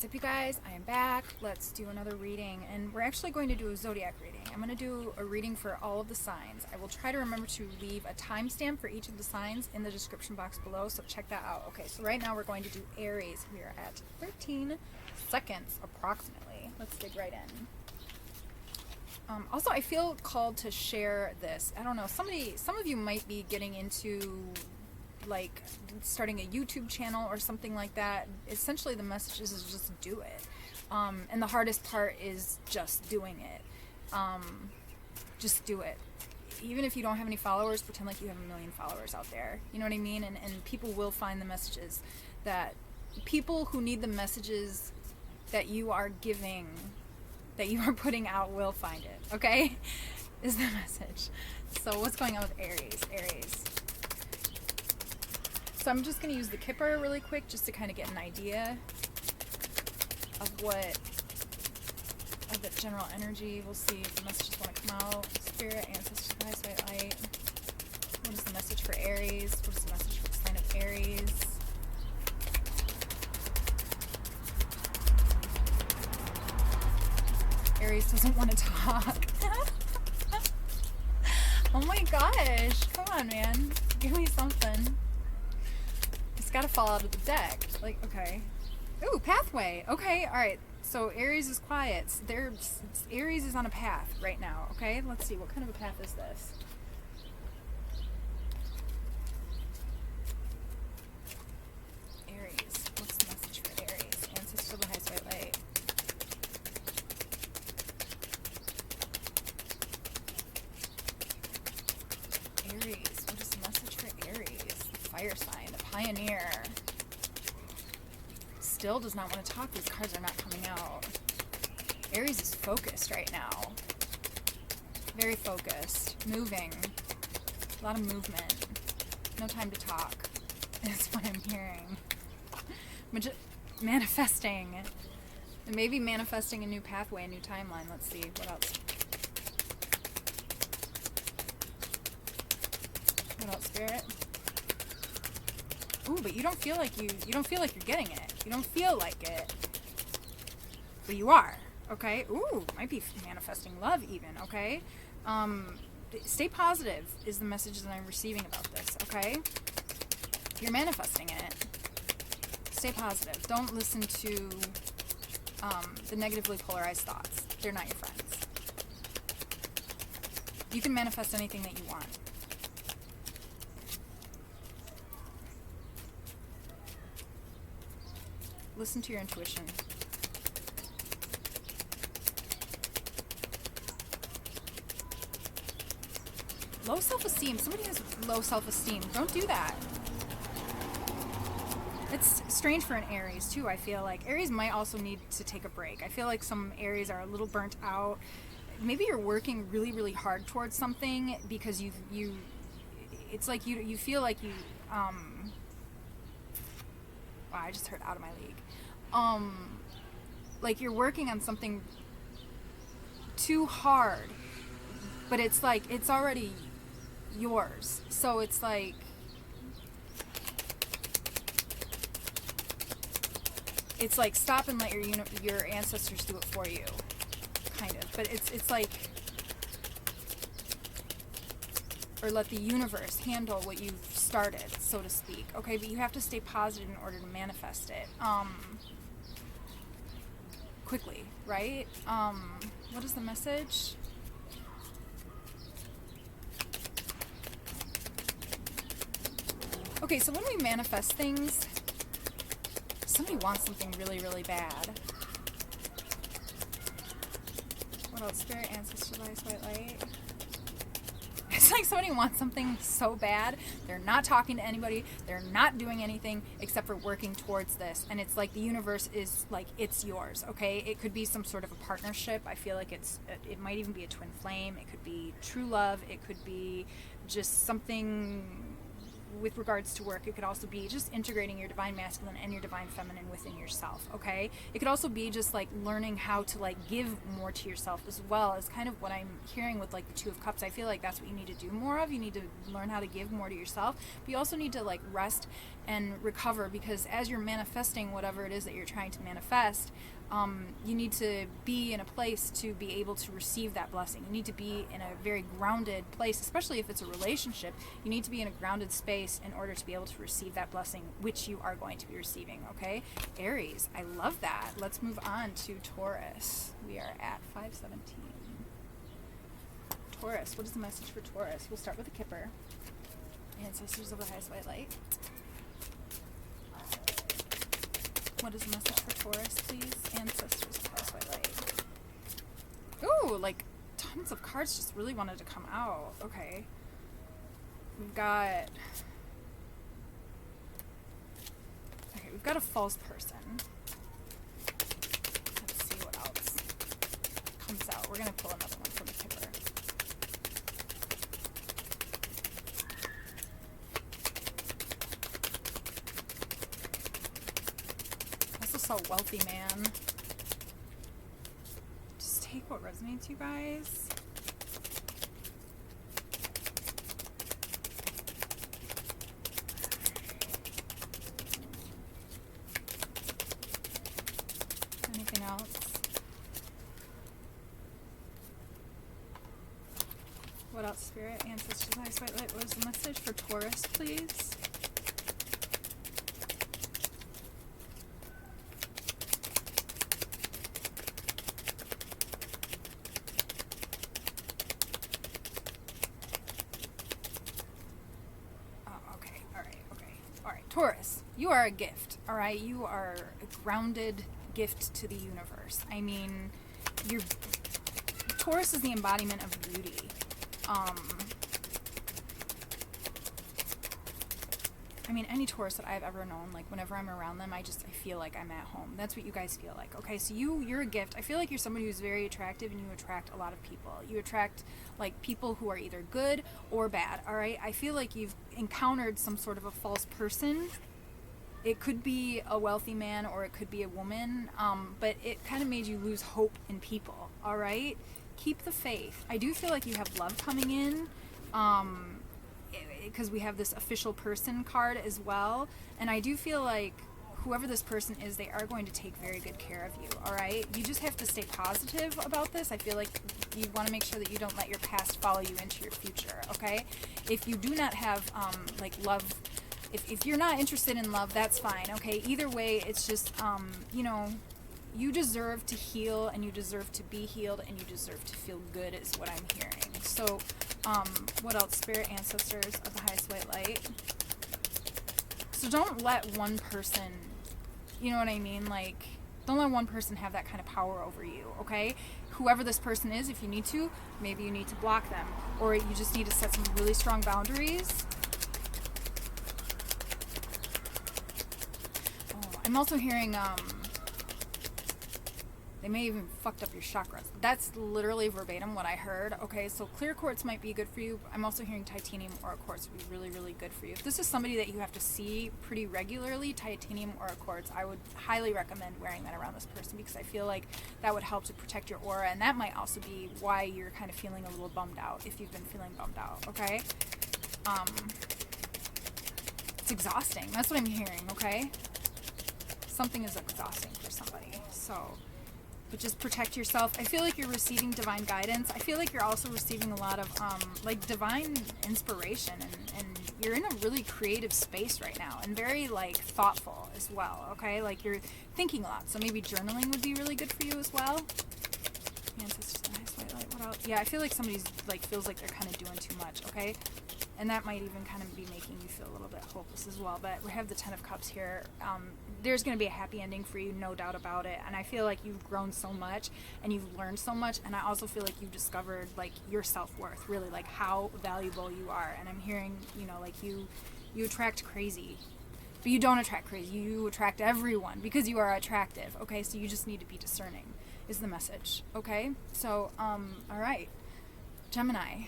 up, you guys? I am back. Let's do another reading, and we're actually going to do a zodiac reading. I'm going to do a reading for all of the signs. I will try to remember to leave a timestamp for each of the signs in the description box below, so check that out. Okay, so right now we're going to do Aries. We are at 13 seconds approximately. Let's dig right in. Also, I feel called to share this. I don't know, some of you might be getting into like starting a YouTube channel or something like that. Essentially the message is just do it. And the hardest part is just doing it. Just do it. Even if you don't have any followers, pretend like you have 1 million followers out there. You know what I mean? And people will find the messages. That people who need the messages that you are giving, that you are putting out, will find it. Okay? Is the message. So what's going on with Aries? Aries. So I'm just going to use the Kipper really quick just to kind of get an idea of the general energy. We'll see if the messages want to come out. Spirit, ancestors, highest white light. What is the message for Aries? What is the message for the sign of Aries? Aries doesn't want to talk. Oh my gosh. Come on, man. Give me something. It's got to fall out of the deck. Like, okay. Ooh, pathway. Okay, alright. So Aries is quiet. Aries is on a path right now. Okay, let's see. What kind of a path is this? Aries. What's the message for Aries? Ancestor of the highest white light. Aries. What is the message for Aries? The fire sign. The pioneer. Still does not want to talk. These cards are not coming out. Aries is focused right now. Very focused. Moving. A lot of movement. No time to talk. That's what I'm hearing. Manifesting. Maybe manifesting a new pathway, a new timeline. Let's see. What else? What else, Spirit? Ooh, but you don't feel like you don't feel like you're getting it. You don't feel like it. But you are. Okay? Ooh, might be manifesting love even, okay? Stay positive is the message that I'm receiving about this, okay? You're manifesting it. Stay positive. Don't listen to the negatively polarized thoughts. They're not your friends. You can manifest anything that you want. Listen to your intuition. Low self-esteem. Somebody has low self-esteem. Don't do that. It's strange for an Aries too, I feel like. Aries might also need to take a break. I feel like some Aries are a little burnt out. Maybe you're working really, really hard towards something because it's like you feel like you, wow, I just heard out of my league. Like you're working on something too hard, but it's like it's already yours. So it's like stop and let your ancestors do it for you, kind of. But it's like, or let the universe handle what you've started, so to speak. Okay, but you have to stay positive in order to manifest it. Quickly, right? What is the message? Okay, so when we manifest things, somebody wants something really, really bad. What else? Spirit, ancestor, highest white light. It's like somebody wants something so bad, they're not talking to anybody, they're not doing anything except for working towards this. And it's like the universe is like, it's yours, okay? It could be some sort of a partnership. I feel like it might even be a twin flame. It could be true love. It could be just something with regards to work. It could also be just integrating your divine masculine and your divine feminine within yourself, okay? It could also be just like learning how to like give more to yourself as well, is kind of what I'm hearing with like the Two of Cups. I feel like that's what you need to do more of. You need to learn how to give more to yourself, but you also need to like rest and recover, because as you're manifesting whatever it is that you're trying to manifest, you need to be in a place to be able to receive that blessing. You need to be in a very grounded place, especially if it's a relationship. You need to be in a grounded space in order to be able to receive that blessing, which you are going to be receiving, okay? Aries, I love that. Let's move on to Taurus. We are at 517. Taurus, what is the message for Taurus? We'll start with a Kipper. Ancestors of the highest white light. What is the message for Taurus, please? Ancestors of the highest white light. Ooh, like tons of cards just really wanted to come out. Okay. We've got a false person. Let's see what else comes out. We're gonna pull another one from the Kipper. So wealthy man. Just take what resonates, you guys. Anything else? What else, Spirit? Ancestors, highest white light. What is the message for Taurus, please? Taurus, you are a gift, all right? You are a grounded gift to the universe. I mean, Taurus is the embodiment of beauty. I mean, any Taurus that I've ever known, like whenever I'm around them, I feel like I'm at home. That's what you guys feel like. Okay, so you're a gift. I feel like you're somebody who's very attractive, and you attract a lot of people. You attract like people who are either good or bad. All right, I feel like you've encountered some sort of a false person. It could be a wealthy man or it could be a woman, but it kind of made you lose hope in people. All right, keep the faith. I do feel like you have love coming in. Because we have this official person card as well, and I do feel like whoever this person is, they are going to take very good care of you, all right? You just have to stay positive about this. I feel like you want to make sure that you don't let your past follow you into your future, okay? If you do not have, like, love, if you're not interested in love, that's fine, okay? Either way, it's just, you know, you deserve to heal, and you deserve to be healed, and you deserve to feel good is what I'm hearing. So, what else? Spirit, ancestors of the highest white light. So don't let one person, you know what I mean? Like, don't let one person have that kind of power over you, okay? Whoever this person is, if you need to, maybe you need to block them. Or you just need to set some really strong boundaries. Oh, I'm also hearing, they may even fucked up your chakras. That's literally verbatim what I heard. Okay, so clear quartz might be good for you. I'm also hearing titanium aura quartz would be really, really good for you. If this is somebody that you have to see pretty regularly, titanium aura quartz, I would highly recommend wearing that around this person, because I feel like that would help to protect your aura, and that might also be why you're kind of feeling a little bummed out, if you've been feeling bummed out, okay? It's exhausting. That's what I'm hearing, okay? Something is exhausting for somebody, so... But just protect yourself. I feel like you're receiving divine guidance. I feel like you're also receiving a lot of like divine inspiration, and you're in a really creative space right now, and very like thoughtful as well, okay? Like you're thinking a lot, so maybe journaling would be really good for you as well. Ancestors, nice, white light, what else? Yeah, I feel like somebody's like feels like they're kind of doing too much, okay? And that might even kind of be making you feel a little bit hopeless as well. But we have the Ten of Cups here. There's going to be a happy ending for you, no doubt about it. And I feel like you've grown so much, and you've learned so much. And I also feel like you've discovered like your self-worth, really, like how valuable you are. And I'm hearing, you know, like you attract crazy, but you don't attract crazy. You attract everyone because you are attractive. Okay, so you just need to be discerning, is the message. Okay, so all right, Gemini.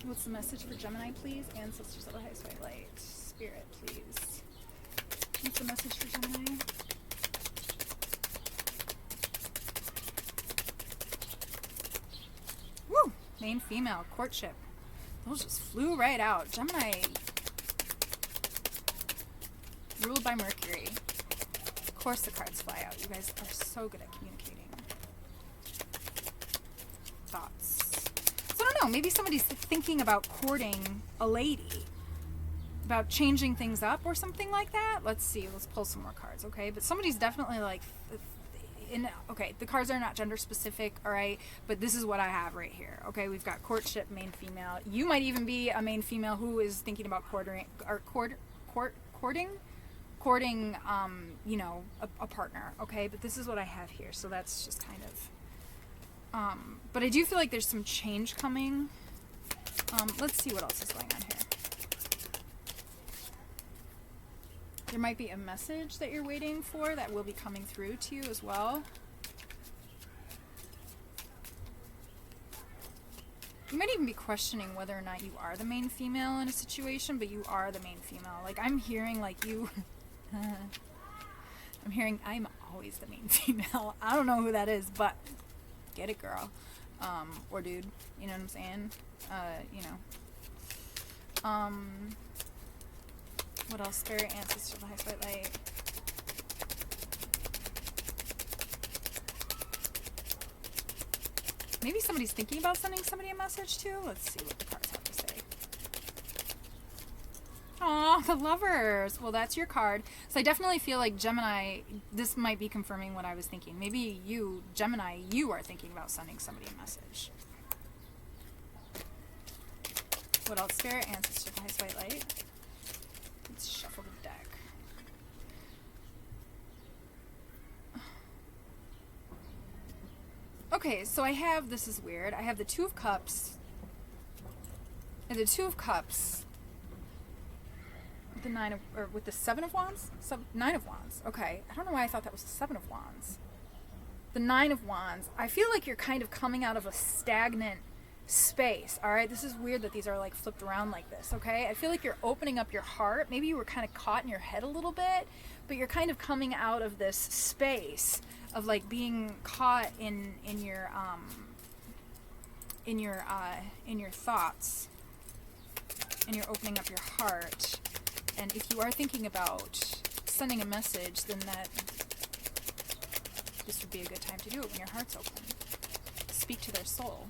What's the message for Gemini, please? Ancestors of the highest white light. Spirit, please. What's the message for Gemini? Woo! Main female, courtship. Those just flew right out. Gemini, ruled by Mercury. Of course the cards fly out. You guys are so good at communicating. Thoughts. So I don't know, maybe somebody's thinking about courting a lady, about changing things up or something like that. Let's see, let's pull some more cards, okay? But somebody's definitely like, okay, the cards are not gender specific, all right, but this is what I have right here, okay? We've got courtship, main female. You might even be a main female who is thinking about courting, you know, a partner, okay? But this is what I have here, so that's just kind of, but I do feel like there's some change coming. Let's see what else is going on here. There might be a message that you're waiting for that will be coming through to you as well. You might even be questioning whether or not you are the main female in a situation, but you are the main female. Like, I'm hearing like you... I'm hearing I'm always the main female. I don't know who that is, but get it, girl. Or dude. You know what I'm saying? You know. What else? Spirit, ancestor, the highest white light. Maybe somebody's thinking about sending somebody a message too. Let's see what the cards have to say. Aw, the Lovers. Well, that's your card. So I definitely feel like Gemini, this might be confirming what I was thinking. Maybe you, Gemini, you are thinking about sending somebody a message. What else? Spirit, ancestor, the highest white light. Let's shuffle the deck. Okay, so I have, this is weird, I have the Two of Cups, and the Two of Cups, with the Nine of, or with the Seven of Wands? Nine of Wands, okay. I don't know why I thought that was the Seven of Wands. The Nine of Wands, I feel like you're kind of coming out of a stagnant space, alright? This is weird that these are like flipped around like this, okay? I feel like you're opening up your heart. Maybe you were kind of caught in your head a little bit, but you're kind of coming out of this space of like being caught in your thoughts, and you're opening up your heart. And if you are thinking about sending a message, then this would be a good time to do it when your heart's open. Speak to their soul.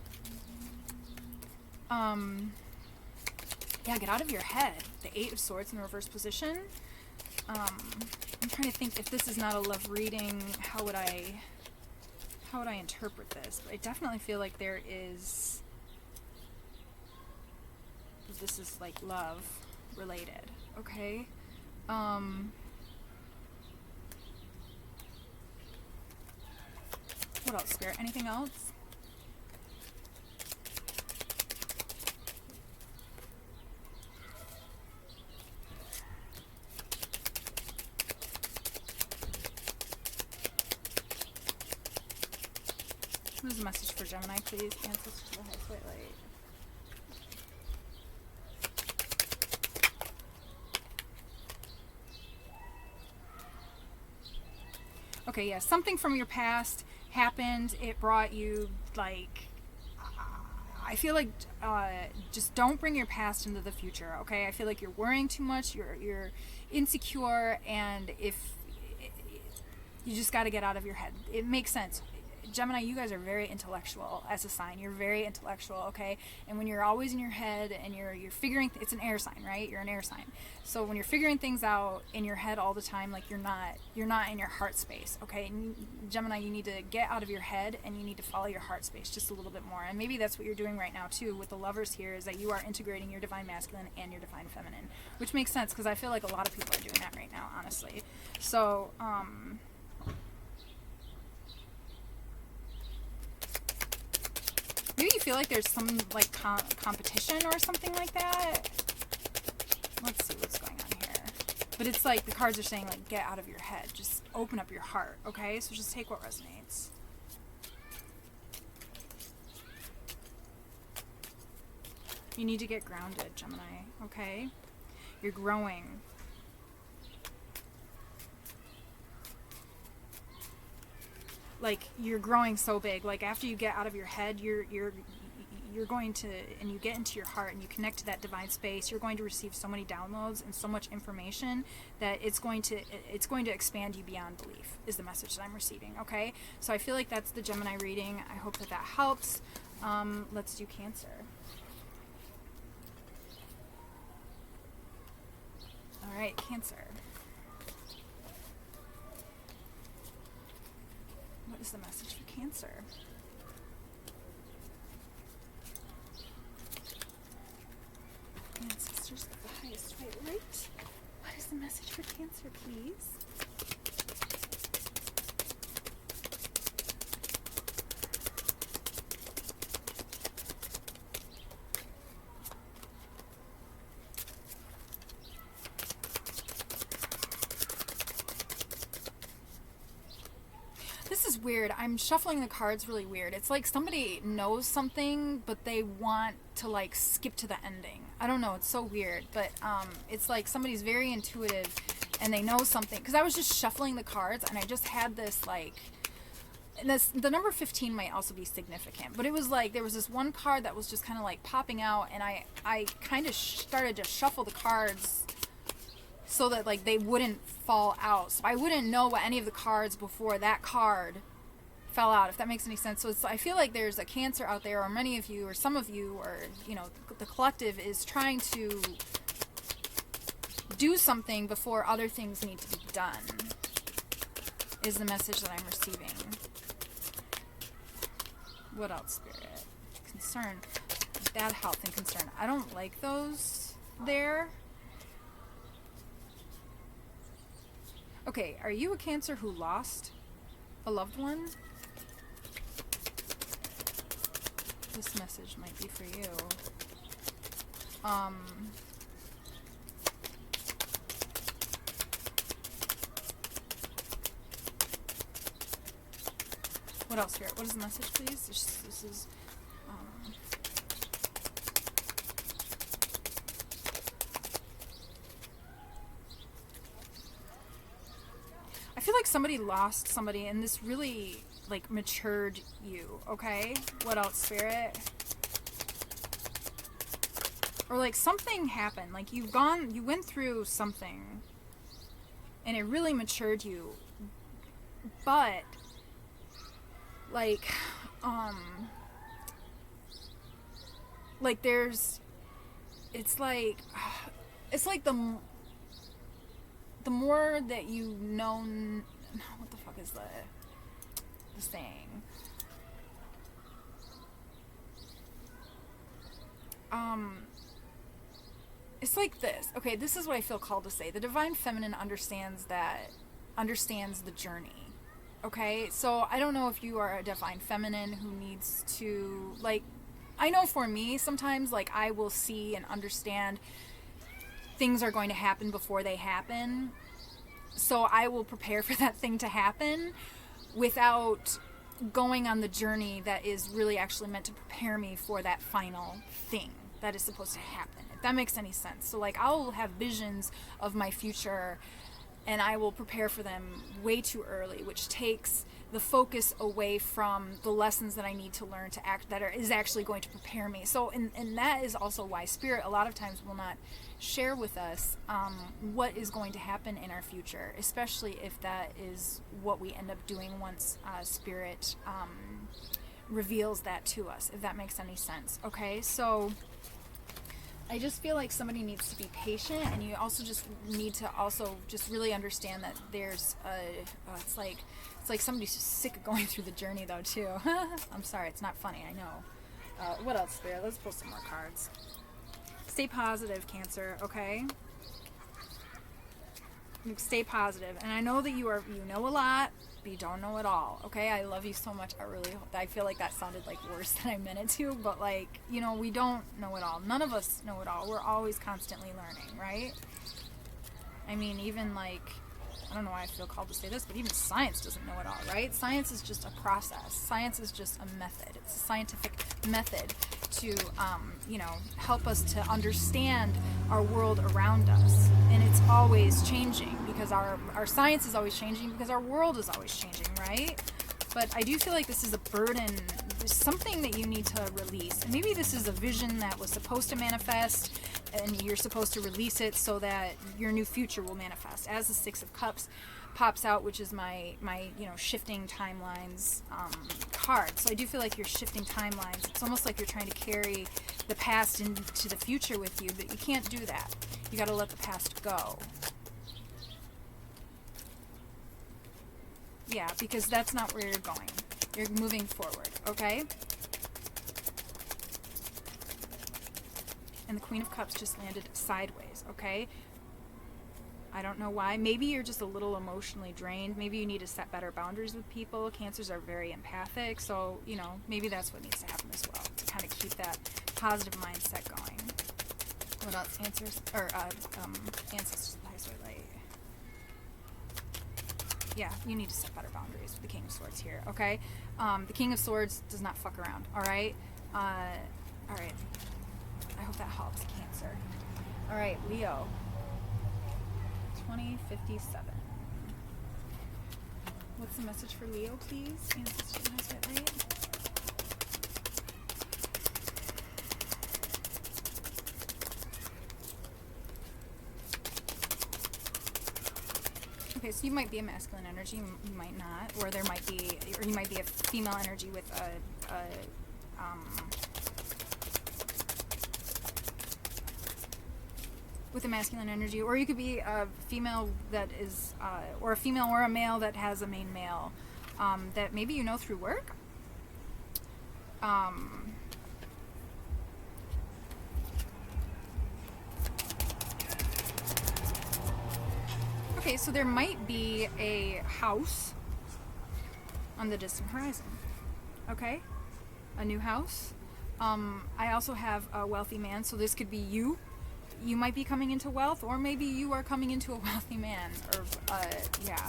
Yeah, get out of your head. The Eight of Swords in the reverse position. I'm trying to think, if this is not a love reading, how would I interpret this? But I definitely feel like there is, this is like love related, okay? What else, Spirit? Anything else? What is the message for Gemini, please? Ancestors of the highest white light. Okay, yeah, something from your past happened. It brought you, like, I feel like, just don't bring your past into the future, okay? I feel like you're worrying too much, you're insecure, and if you just got to get out of your head. It makes sense. Gemini, you guys are very intellectual as a sign. You're very intellectual, okay? And when you're always in your head and you're figuring, it's an air sign, right? You're an air sign. So when you're figuring things out in your head all the time, like you're not in your heart space, okay? And Gemini, you need to get out of your head and you need to follow your heart space just a little bit more. And maybe that's what you're doing right now too with the Lovers here, is that you are integrating your divine masculine and your divine feminine, which makes sense because I feel like a lot of people are doing that right now, honestly. So, maybe you feel like there's some like competition or something like that. Let's see what's going on here. But it's like the cards are saying, like, get out of your head. Just open up your heart, okay? So just take what resonates. You need to get grounded, Gemini, okay? You're growing. Like, you're growing so big. Like, after you get out of your head, you're going to, and you get into your heart and you connect to that divine space, you're going to receive so many downloads and so much information that it's going to expand you beyond belief, is the message that I'm receiving, okay? So I feel like that's the Gemini reading. I hope that helps. Let's do Cancer. All right, Cancer. What is the message for Cancer? Ancestors of the highest right light. What is the message for Cancer, please? This is weird. I'm shuffling the cards really weird. It's like somebody knows something, but they want to like skip to the ending. I don't know. It's so weird, but it's like somebody's very intuitive and they know something. Because I was just shuffling the cards and I just had this like, and the number 15 might also be significant, but it was like there was this one card that was just kind of like popping out, and I kind of started to shuffle the cards so that like they wouldn't fall out. So I wouldn't know what any of the cards before that card fell out, if that makes any sense. So I feel like there's a Cancer out there, or many of you, or some of you, or you know, the collective is trying to do something before other things need to be done, is the message that I'm receiving. What else, Spirit? Concern. Bad health and concern. I don't like those there. Okay, are you a Cancer who lost a loved one? This message might be for you. What else here? What is the message, please? This is I feel like somebody lost somebody and this really like matured you, okay? What else, Spirit? Or like something happened, like you went through something and it really matured you, but like there's, it's like the more that you know, what the fuck is the saying? It's like this. Okay, this is what I feel called to say. The divine feminine understands the journey. Okay, so I don't know if you are a divine feminine who needs to, like, I know for me, sometimes, like, I will see and understand things are going to happen before they happen. So I will prepare for that thing to happen without going on the journey that is really actually meant to prepare me for that final thing that is supposed to happen, if that makes any sense. So, like, I'll have visions of my future and I will prepare for them way too early, which takes the focus away from the lessons that I need to learn to act that is actually going to prepare me. So, and that is also why Spirit a lot of times will not share with us what is going to happen in our future, especially if that is what we end up doing once Spirit reveals that to us, if that makes any sense. Okay, so I just feel like somebody needs to be patient, and you also just need to also just really understand that there's it's like somebody's just sick of going through the journey though too. I'm sorry, it's not funny, I know. What else, Spirit? Let's pull some more cards. Stay positive, Cancer, okay? Stay positive. And I know that you know a lot, but you don't know it all, okay? I love you so much. I feel like that sounded like worse than I meant it to, but like, you know, we don't know it all. None of us know it all. We're always constantly learning, right? I mean, even like, I don't know why I feel called to say this, but even science doesn't know it all, right? Science is just a process. Science is just a method. It's a scientific method to, you know, help us to understand our world around us. And it's always changing because our science is always changing because our world is always changing, right? But I do feel like this is a burden. There's something that you need to release. And maybe this is a vision that was supposed to manifest and you're supposed to release it so that your new future will manifest. As the Six of Cups pops out, which is my you know, shifting timelines card. So I do feel like you're shifting timelines. It's almost like you're trying to carry the past into the future with you, but you can't do that. You got to let the past go. Yeah, because that's not where you're going. You're moving forward, okay? And the Queen of Cups just landed sideways, okay? I don't know why. Maybe you're just a little emotionally drained. Maybe you need to set better boundaries with people. Cancers are very empathic, so, you know, maybe that's what needs to happen as well, to kind of keep that positive mindset going. What else? Ancestors of the highest white light. Yeah, you need to set better boundaries with the King of Swords here, okay? The King of Swords does not fuck around, all right? All right. I hope that helps, Cancer. All right, Leo. 2057. What's the message for Leo, please? Ancestors of the highest white light. Okay, so you might be a masculine energy, you might not, or there might be, or you might be a female energy with with a masculine energy, or you could be a female that is, or a female or a male that has a main male that maybe you know through work. Okay, so there might be a house on the distant horizon, okay? A new house. I also have a wealthy man, so this could be you. You might be coming into wealth, or maybe you are coming into a wealthy man, or, yeah.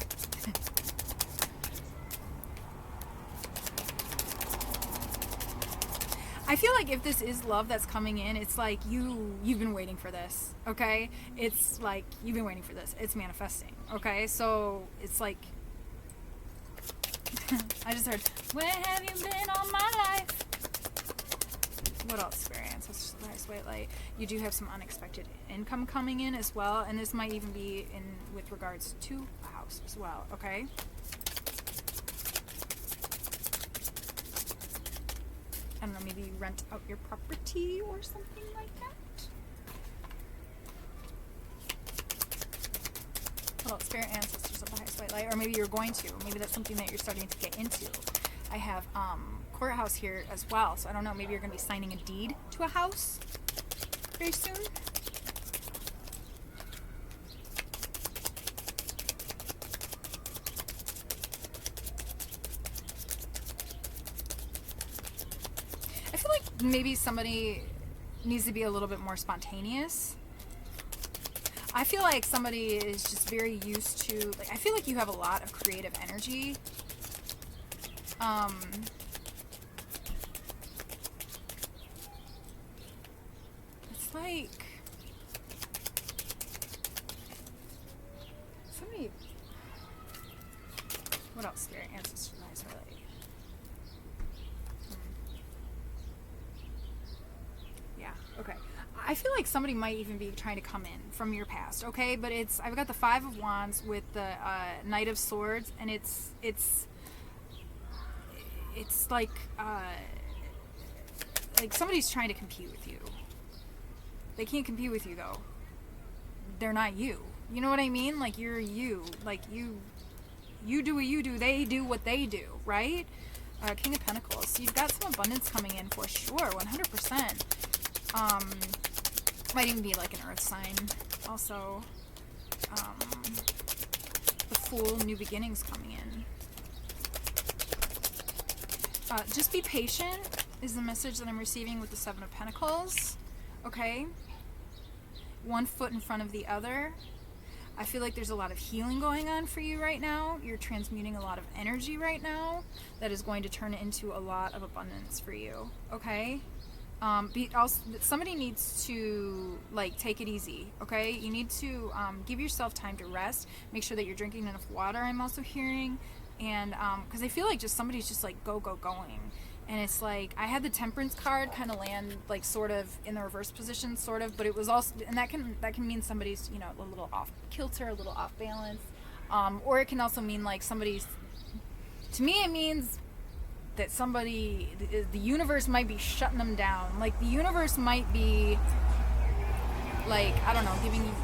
I feel like if this is love that's coming in, it's like you've been waiting for this, okay? It's like you've been waiting for this. It's manifesting, okay? So it's like, I just heard, where have you been all my life? What else, Spirit? Ancestors of the highest white light. You do have some unexpected income coming in as well, and this might even be in with regards to a house as well, okay? I don't know, maybe you rent out your property or something like that. Well, Spirit, Ancestors of the highest white light, or maybe you're going to. Maybe that's something that you're starting to get into. I have courthouse here as well, so I don't know, maybe you're going to be signing a deed to a house very soon. I feel like maybe somebody needs to be a little bit more spontaneous. I feel like somebody is just very used to, like, I feel like you have a lot of creative energy. It's like somebody. What else? Spirit, Ancestors, nice, really. Yeah. Okay. I feel like somebody might even be trying to come in from your past. Okay, but I've got the Five of Wands with the Knight of Swords, and it's like somebody's trying to compete with you. They can't compete with you though. They're not you. You know what I mean? Like, you're you. Like, you do what you do. They do what they do, right? King of Pentacles. So you've got some abundance coming in for sure, 100%. Might even be like an earth sign. Also, the Fool, new beginnings coming in. Just be patient is the message that I'm receiving with the Seven of Pentacles. Okay? One foot in front of the other. I feel like there's a lot of healing going on for you right now. You're transmuting a lot of energy right now that is going to turn into a lot of abundance for you, okay? Somebody needs to, like, take it easy, okay? You need to give yourself time to rest. Make sure that you're drinking enough water, I'm also hearing. And because I feel like just somebody's just, like, going. And it's like, I had the Temperance card kind of land, like, sort of in the reverse position, sort of, but it was also, and that can mean somebody's, you know, a little off kilter, a little off balance, or it can also mean, like, somebody's, to me it means that somebody, the universe might be shutting them down. Like, the universe might be, like, I don't know, giving you,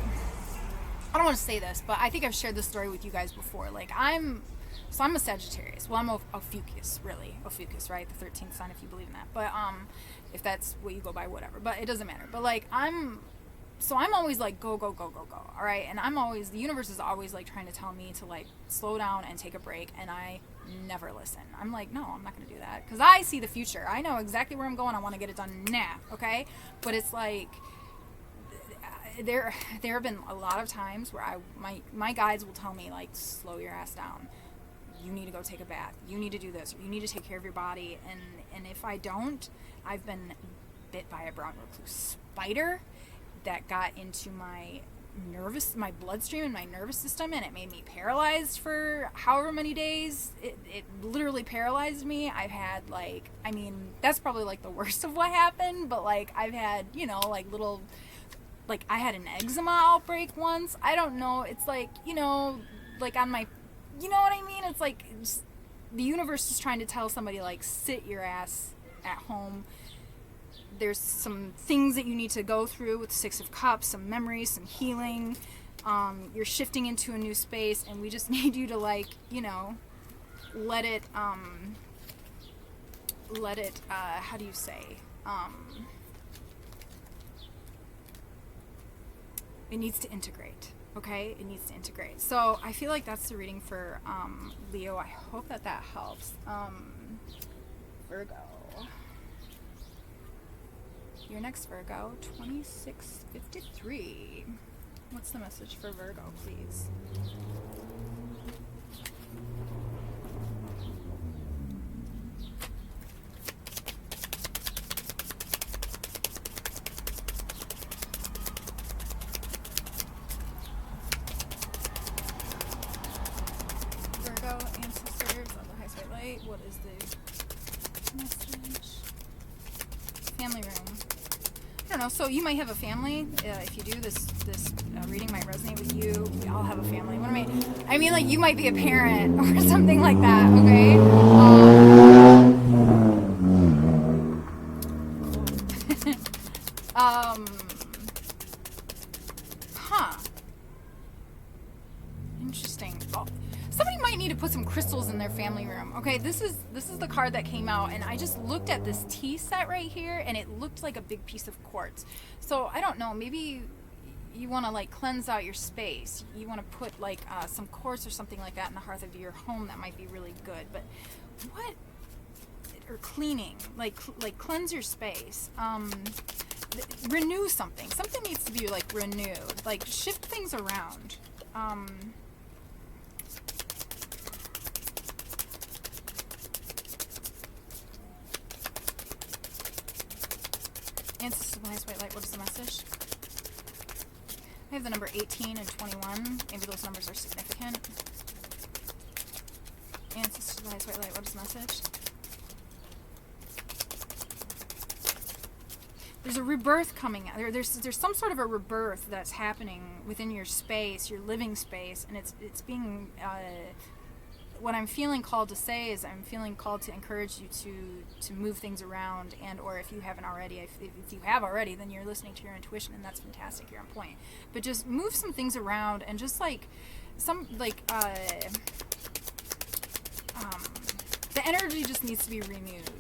I don't want to say this, but I think I've shared this story with you guys before. Like, I'm a Sagittarius. Well, I'm Ophiuchus, really. Ophiuchus, right? The 13th sign, if you believe in that. But if that's what you go by, whatever. But it doesn't matter. But, like, I'm always like, go. All right? And the universe is always, like, trying to tell me to, like, slow down and take a break. And I never listen. I'm like, no, I'm not going to do that. Because I see the future. I know exactly where I'm going. I want to get it done now. Okay? But it's like, there have been a lot of times where my guides will tell me, like, slow your ass down. You need to go take a bath. You need to do this. Or you need to take care of your body. And if I don't, I've been bit by a brown recluse spider that got into my bloodstream and my nervous system, and it made me paralyzed for however many days. It literally paralyzed me. I've had, like, I mean, that's probably, like, the worst of what happened, but, like, I've had, you know, like, little, like, I had an eczema outbreak once. I don't know. It's like, you know, like, on my, you know what I mean? It's like, the universe is trying to tell somebody, like, sit your ass at home. There's some things that you need to go through with the Six of Cups, some memories, some healing. You're shifting into a new space, and we just need you to, like, you know, let it, how do you say, it needs to integrate. Okay, it needs to integrate. So I feel like that's the reading for Leo. I hope that helps. Virgo. Your next Virgo, 2653. What's the message for Virgo, please? What is the message? Family room. I don't know. So you might have a family. If you do, this reading might resonate with you. We all have a family. What I mean, like, you might be a parent or something like that. Okay. Interesting. Oh. Somebody might need to put some crystals in their family room. Okay, this is the card that came out, and I just looked at this tea set right here, and it looked like a big piece of quartz. So I don't know, maybe you want to, like, cleanse out your space. You want to put, like, some quartz or something like that in the hearth of your home. That might be really good. But what? Or cleaning, like cleanse your space. Renew something. Something needs to be, like, renewed. Like, shift things around. Ancestors, the highest white light, what is the message? I have the number 18 and 21. Maybe those numbers are significant. Ancestors, the highest white light, what is the message? There's a rebirth coming. There's some sort of a rebirth that's happening within your space, your living space, and it's being. What I'm feeling called to say is I'm feeling called to encourage you to move things around, and or if you haven't already, if you have already, then you're listening to your intuition, and that's fantastic. You're on point. But just move some things around, and just the energy just needs to be renewed.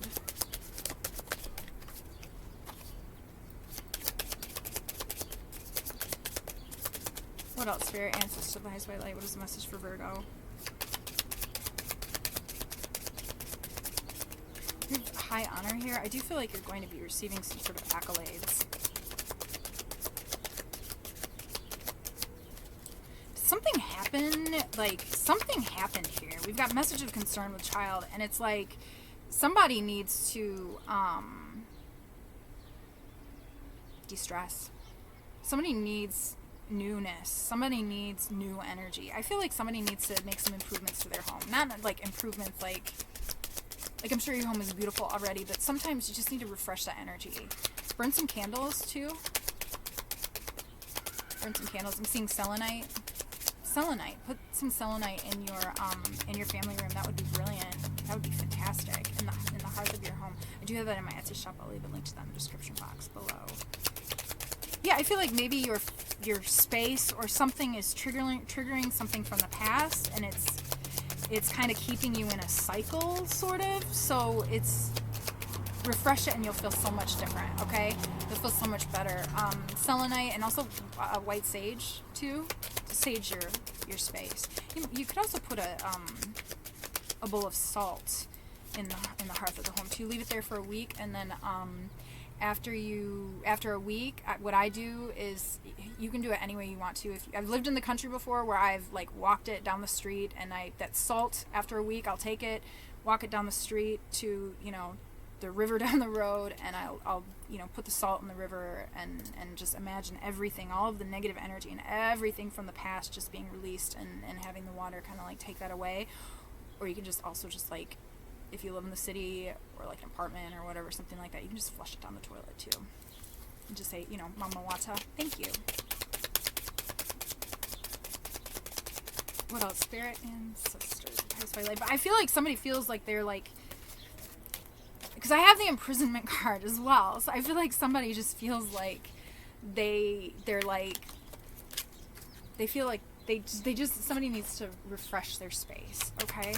What else, Spirit? Ancestors of the highest white light, what is the message for Virgo? You have high honor here. I do feel like you're going to be receiving some sort of accolades. happen, like something happened here. We've got message of concern with child, and it's like somebody needs to de-stress. Somebody needs newness. Somebody needs new energy. I feel like somebody needs to make some improvements to their home. Not like improvements like I'm sure your home is beautiful already, but sometimes you just need to refresh that energy. Burn some candles too. Burn some candles. I'm seeing selenite. Selenite. Put some selenite in your family room. That would be brilliant. That would be fantastic. In the heart of your home. I do have that in my Etsy shop. I'll leave a link to that in the description box below. Yeah, I feel like maybe your space or something is triggering something from the past, and it's kind of keeping you in a cycle, sort of. So it's refresh it, and you'll feel so much different. Okay, you'll feel so much better. Selenite and also white sage too, to sage your space. You could also put a bowl of salt in the hearth of the home too. Leave it there for a week, and then after a week, what I do is, you can do it any way you want to. I've lived in the country before where I've like walked it down the street, and that salt, after a week, I'll take it, walk it down the street to, the river down the road, and I'll put the salt in the river and just imagine everything, all of the negative energy and everything from the past just being released, and having the water kind of like take that away. Or you can just also just like, if you live in the city or like an apartment or whatever, something like that, you can just flush it down the toilet too. And just say, Mama Wata, thank you. What else? Spirit and sisters. But I feel like somebody feels like they're like, because I have the imprisonment card as well. So I feel like somebody just feels like they're like, they feel like somebody needs to refresh their space. Okay.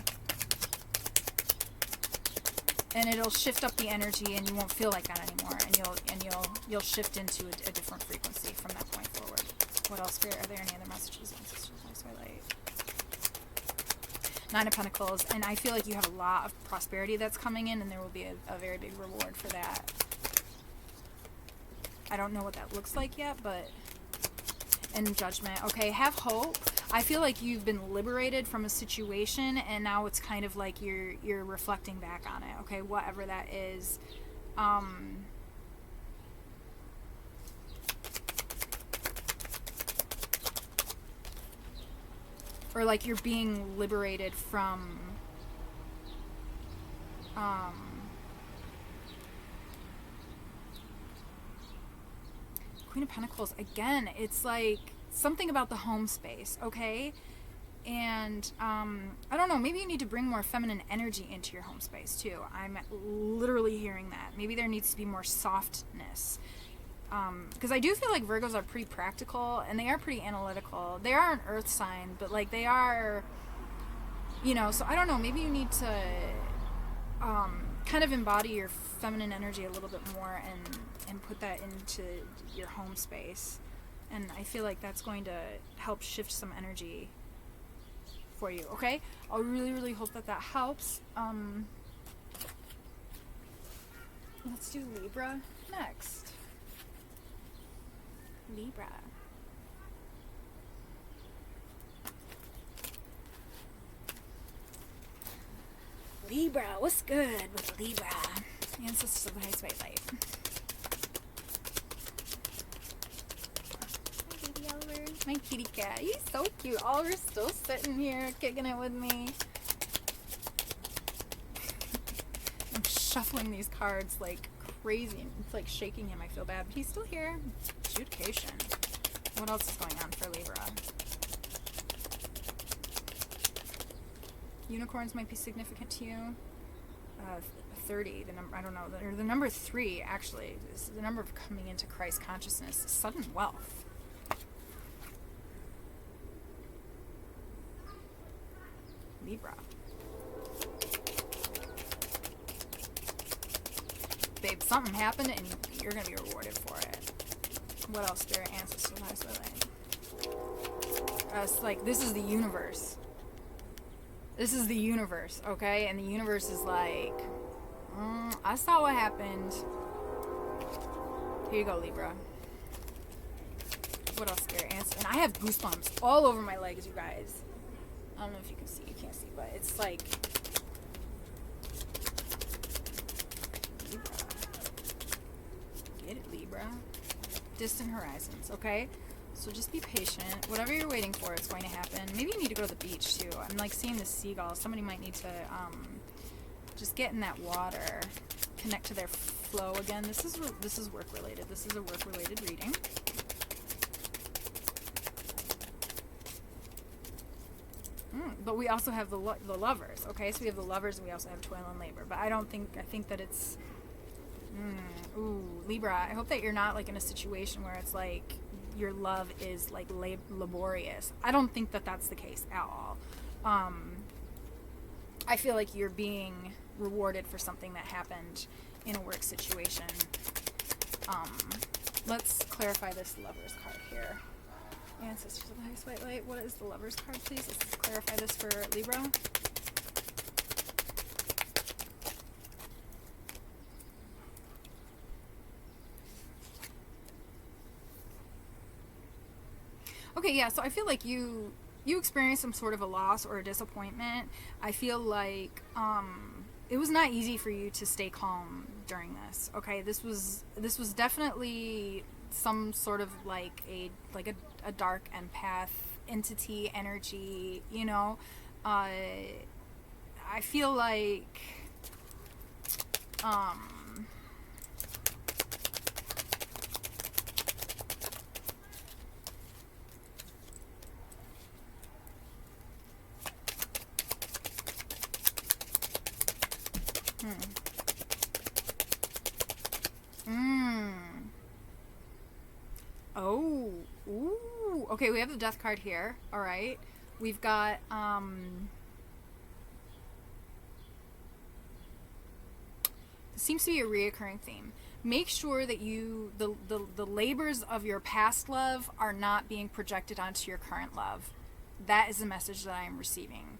And it'll shift up the energy, and you won't feel like that anymore, and you'll shift into a different frequency from that point forward. What else, Spirit? Are there any other messages? Nine of Pentacles, and I feel like you have a lot of prosperity that's coming in, and there will be a very big reward for that. I don't know what that looks like yet, but... And Judgment. Okay, have hope. I feel like you've been liberated from a situation, and now it's kind of like you're reflecting back on it. Okay, whatever that is. Or like you're being liberated from Queen of Pentacles. Again, it's like something about the home space, okay? And I don't know, maybe you need to bring more feminine energy into your home space too. I'm literally hearing that. Maybe there needs to be more softness. Because I do feel like Virgos are pretty practical, and they are pretty analytical. They are an earth sign, but like they are, so I don't know, maybe you need to kind of embody your feminine energy a little bit more, and put that into your home space. And I feel like that's going to help shift some energy for you, okay? I really, really hope that helps. Let's do Libra next. Libra. Libra, what's good with Libra? Ancestors of the Highest White Light. Hi, baby Oliver. My kitty cat. He's so cute. Oliver's still sitting here kicking it with me. I'm shuffling these cards like crazy. It's like shaking him. I feel bad, but he's still here. Adjudication. What else is going on for Libra? Unicorns might be significant to you. 30, the number, I don't know, or the number 3 actually is the number of coming into Christ consciousness. Sudden wealth. Libra. Babe, something happened and you're going to be rewarded for it. What else? Spirit, ancestors, highest light. It's like, this is the universe. This is the universe, okay? And the universe is like, I saw what happened. Here you go, Libra. What else scary? And I have goosebumps all over my legs, you guys. I don't know if you can see. You can't see, but it's like Libra. Get it, Libra. Distant horizons, okay? So just be patient. Whatever you're waiting for, it's going to happen. Maybe you need to go to the beach too. I'm like seeing the seagulls. Somebody might need to just get in that water, connect to their flow again. This is work related. This is a work related reading. But we also have the lovers, okay? So we have the lovers and we also have toil and labor. But I think that it's, ooh, Libra, I hope that you're not like in a situation where it's like your love is like laborious. I don't think that that's the case at all. I feel like you're being rewarded for something that happened in a work situation. Let's clarify this lover's card here. Ancestors of the highest white light. What is the lover's card, please? Let's clarify this for Libra. Okay, yeah, so I feel like you experienced some sort of a loss or a disappointment. I feel like it was not easy for you to stay calm during this. Okay, this was definitely some sort of like a dark empath entity energy, you know. I feel like Oh, ooh. Okay, we have the death card here. All right. We've got this seems to be a reoccurring theme. Make sure that the labors of your past love are not being projected onto your current love. That is the message that I am receiving.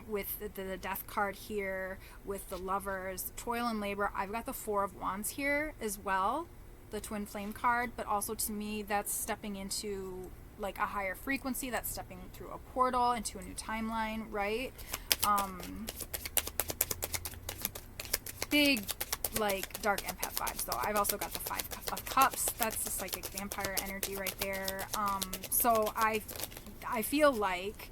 With the death card here, with the lovers, toil and labor. I've got the Four of Wands here as well, the twin flame card, but also to me that's stepping into like a higher frequency, that's stepping through a portal into a new timeline, right? Big like dark empath vibes though. I've also got the Five of Cups. That's the psychic vampire energy right there. So I feel like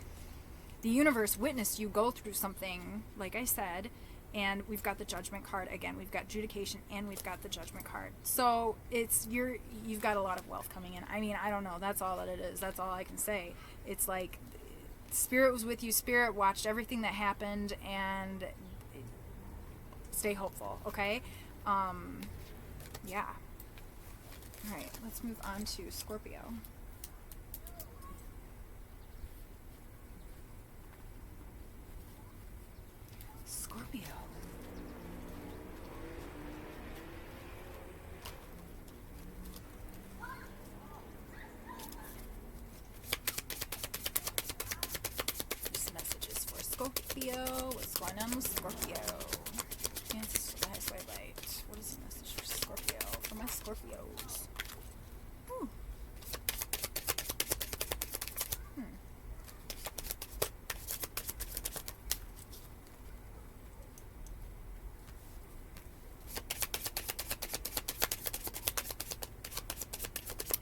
the universe witnessed you go through something, like I said, and we've got the Judgment card again. We've got Judication and we've got the Judgment card. So you've got a lot of wealth coming in. I mean, I don't know. That's all that it is. That's all I can say. It's like Spirit was with you. Spirit watched everything that happened, and stay hopeful. Okay. Yeah. All right. Let's move on to Scorpio. Scorpio. This message is for Scorpio. What's going on with Scorpio? Ancestors of the highest white light. What is the message for Scorpio? For my Scorpios. Whew.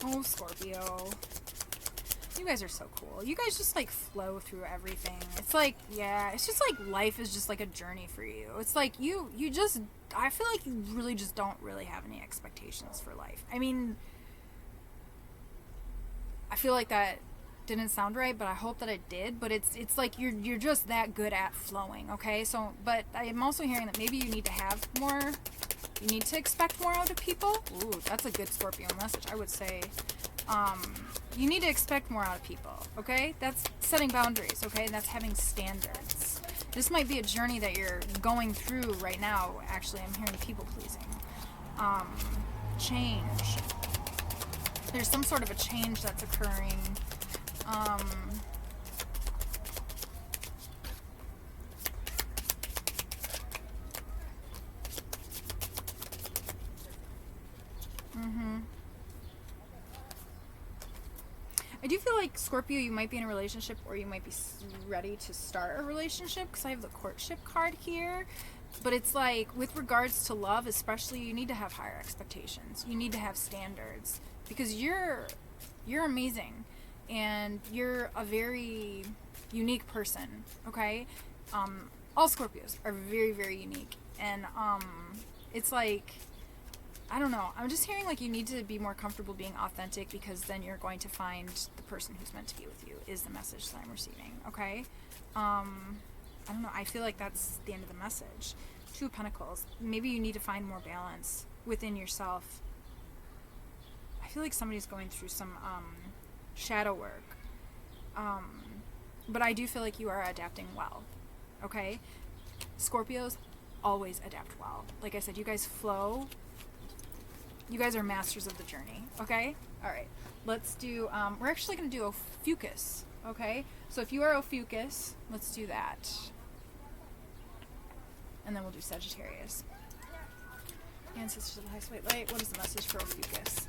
Oh, Scorpio. You guys are so cool. You guys just like flow through everything. It's like, yeah, it's just like life is just like a journey for you. It's like you just, I feel like you really just don't really have any expectations for life. I mean, I feel like that didn't sound right, but I hope that it did. But it's like you're just that good at flowing, okay? So, but I'm also hearing that maybe you need to have more. You need to expect more out of people. Ooh, that's a good Scorpio message, I would say. You need to expect more out of people, okay? That's setting boundaries, okay? That's having standards. This might be a journey that you're going through right now. Actually, I'm hearing people pleasing. Change. There's some sort of a change that's occurring. I do feel like, Scorpio, you might be in a relationship, or you might be ready to start a relationship, because I have the courtship card here. But it's like, with regards to love especially, you need to have higher expectations. You need to have standards, because you're amazing, and you're a very unique person, okay? All Scorpios are very, very unique, and it's like, I don't know, I'm just hearing like you need to be more comfortable being authentic, because then you're going to find the person who's meant to be with you, is the message that I'm receiving, okay? I don't know, I feel like that's the end of the message. Two of Pentacles. Maybe you need to find more balance within yourself. I feel like somebody's going through some shadow work. But I do feel like you are adapting well, okay? Scorpios always adapt well. Like I said, you guys flow. You guys are masters of the journey, okay? All right, let's do, we're actually going to do Ophiuchus, okay? So if you are Ophiuchus, let's do that. And then we'll do Sagittarius. Ancestors of the highest white light, what is the message for Ophiuchus?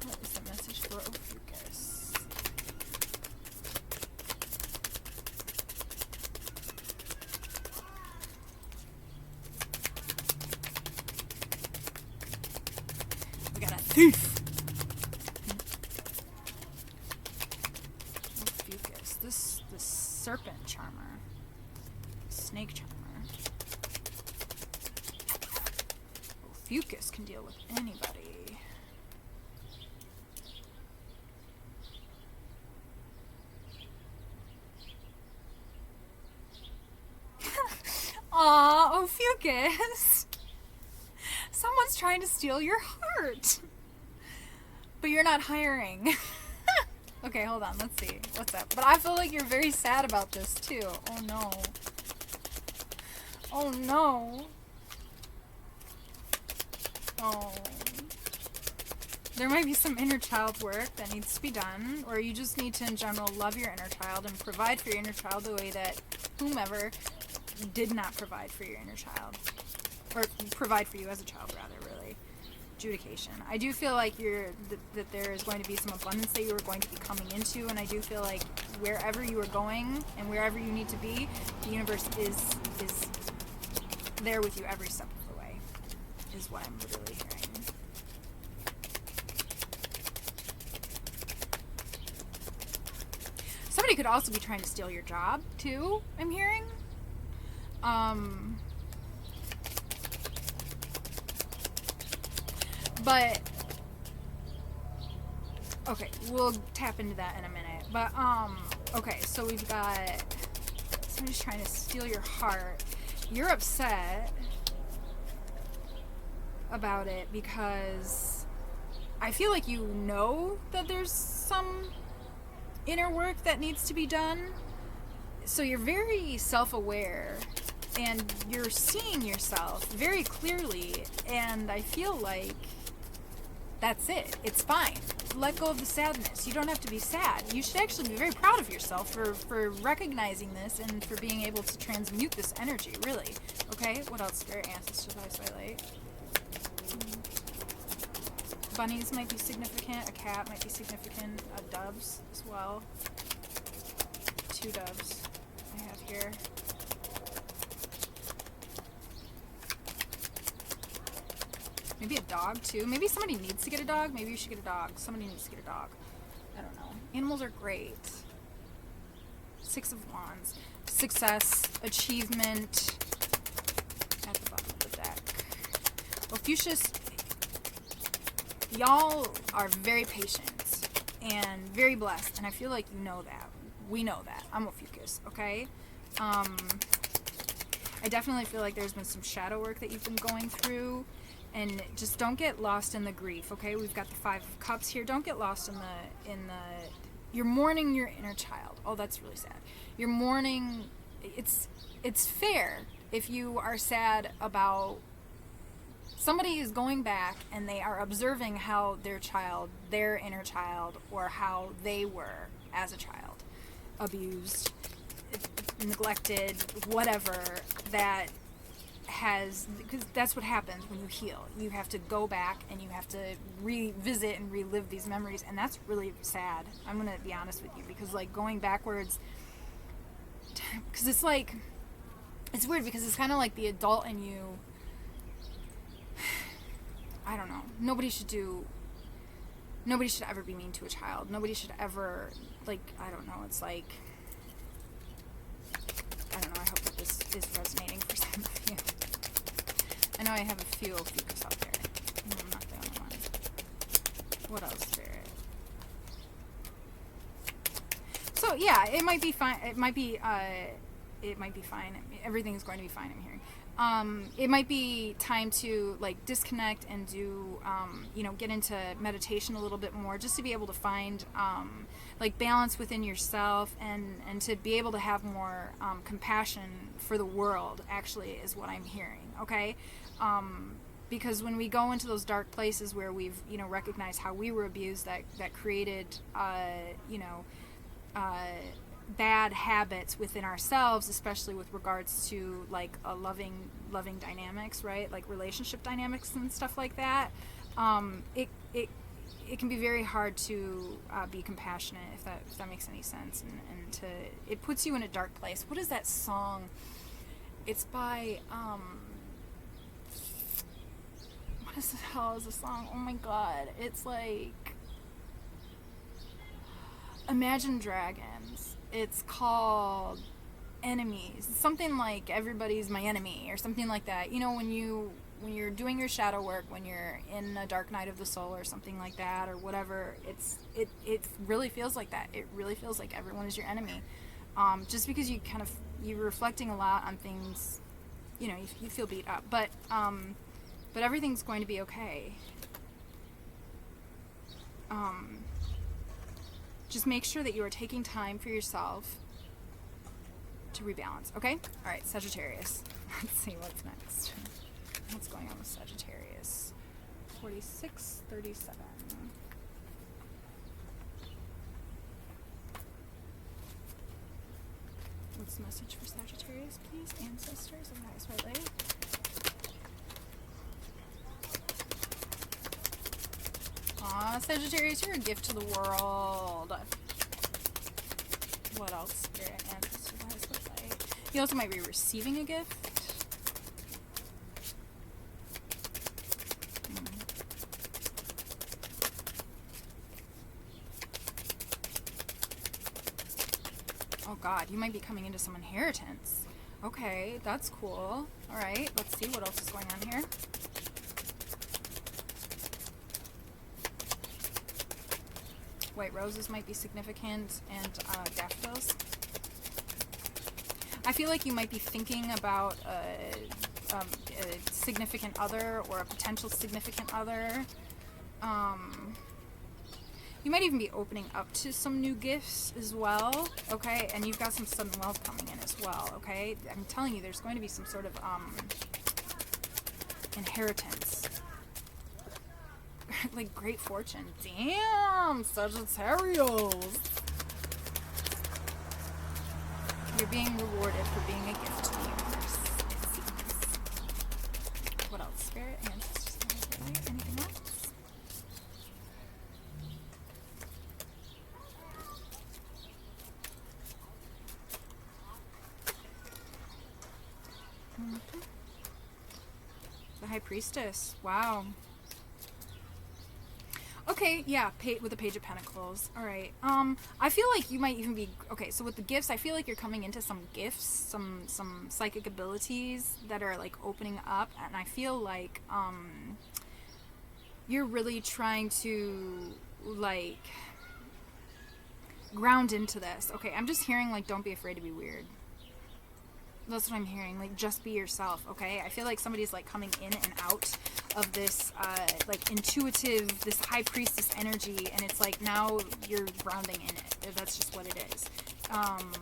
What is the message for Ophiuchus? We got a thief! Ophiuchus. This serpent charmer. Snake charmer. Ophiuchus can deal with anybody. Aw, Ophiuchus! Someone's trying to steal your heart! But you're not hiring. Okay, hold on, let's see. What's up? But I feel like you're very sad about this, too. Oh, no. Oh, no. Oh. There might be some inner child work that needs to be done, or you just need to, in general, love your inner child and provide for your inner child the way that whomever did not provide for your inner child. Or provide for you as a child, rather, really. Adjudication. I do feel like that there is going to be some abundance that you are going to be coming into, and I do feel like wherever you are going and wherever you need to be, the universe is there with you every step of the way, is what I'm literally hearing. Somebody could also be trying to steal your job too, I'm hearing. But okay, we'll tap into that in a minute. But okay, so we've got somebody's trying to steal your heart. You're upset about it because I feel like you know that there's some inner work that needs to be done. So you're very self-aware and you're seeing yourself very clearly, and I feel like that's it. It's fine. Let go of the sadness. You don't have to be sad. You should actually be very proud of yourself for recognizing this and for being able to transmute this energy, really. Okay? What else? Spirit, ancestors, highest light. Bunnies might be significant. A cat might be significant. Doves as well. 2 doves I have here. Maybe a dog, too. Maybe somebody needs to get a dog. Maybe you should get a dog. Somebody needs to get a dog. I don't know. Animals are great. 6 of Wands. Success. Achievement. At the bottom of the deck. Ophiuchus, y'all are very patient and very blessed. And I feel like you know that. We know that. I'm Ophiuchus, okay? I definitely feel like there's been some shadow work that you've been going through. And just don't get lost in the grief, okay? We've got the 5 of Cups here. Don't get lost in the you're mourning your inner child. Oh, that's really sad. You're mourning. It's fair if you are sad about somebody is going back and they are observing how their inner child, or how they were as a child, abused, neglected, whatever, that because that's what happens when you heal. You have to go back and you have to revisit and relive these memories, and that's really sad. I'm gonna be honest with you, because like going backwards, because it's like, it's weird because it's kind of like the adult in you. I don't know. Nobody should ever be mean to a child. Nobody should ever, like, I don't know. It's like, I don't know. I hope that this is resonating for some of you. I know I have a few Ophiuchus out there. I'm not the only one. What else, Spirit? So yeah, it might be fine. It might be fine. Everything's going to be fine, I'm hearing. It might be time to like disconnect and do, get into meditation a little bit more, just to be able to find like balance within yourself, and to be able to have more compassion for the world, actually, is what I'm hearing. Okay. Because when we go into those dark places where we've, recognized how we were abused, that created, bad habits within ourselves, especially with regards to like a loving dynamics, right? Like relationship dynamics and stuff like that. It can be very hard to be compassionate, if that makes any sense, and it puts you in a dark place. What is that song? It's by what the hell is the song? Oh my god, it's like Imagine Dragons. It's called Enemies. It's something like Everybody's My Enemy or something like that. When you're doing your shadow work, when you're in a dark night of the soul or something like that, or whatever, it really feels like that. It really feels like everyone is your enemy. Just because you're reflecting a lot on things, you feel beat up, but everything's going to be okay. Just make sure that you are taking time for yourself to rebalance, okay? All right, Sagittarius. Let's see what's next. What's going on with Sagittarius? 4637. What's the message for Sagittarius, please? Ancestors of the highest white light. Aw, Sagittarius, you're a gift to the world. What else? Spirit, ancestors, highest white light. You also might be receiving a gift. Oh god, you might be coming into some inheritance. Okay, that's cool. Alright, let's see what else is going on here. White roses might be significant, and daffodils. I feel like you might be thinking about a significant other or a potential significant other. You might even be opening up to some new gifts as well, okay? And you've got some sudden wealth coming in as well, okay? I'm telling you, there's going to be some sort of inheritance. Like great fortune. Damn, Sagittarius. You're being rewarded for being a gift to the universe, it seems. What else? Spirit, ancestors, anything else? The High Priestess. Wow. Okay, yeah, with the Page of Pentacles. Alright. I feel like you might even be... Okay, so with the gifts, I feel like you're coming into some gifts, some psychic abilities that are, like, opening up. And I feel like, you're really trying to, like, ground into this. Okay, I'm just hearing, like, don't be afraid to be weird. That's what I'm hearing. Like, just be yourself, okay? I feel like somebody's, like, coming in and out of this, like, intuitive, this High Priestess energy, and it's like, now you're grounding in it. That's just what it is. And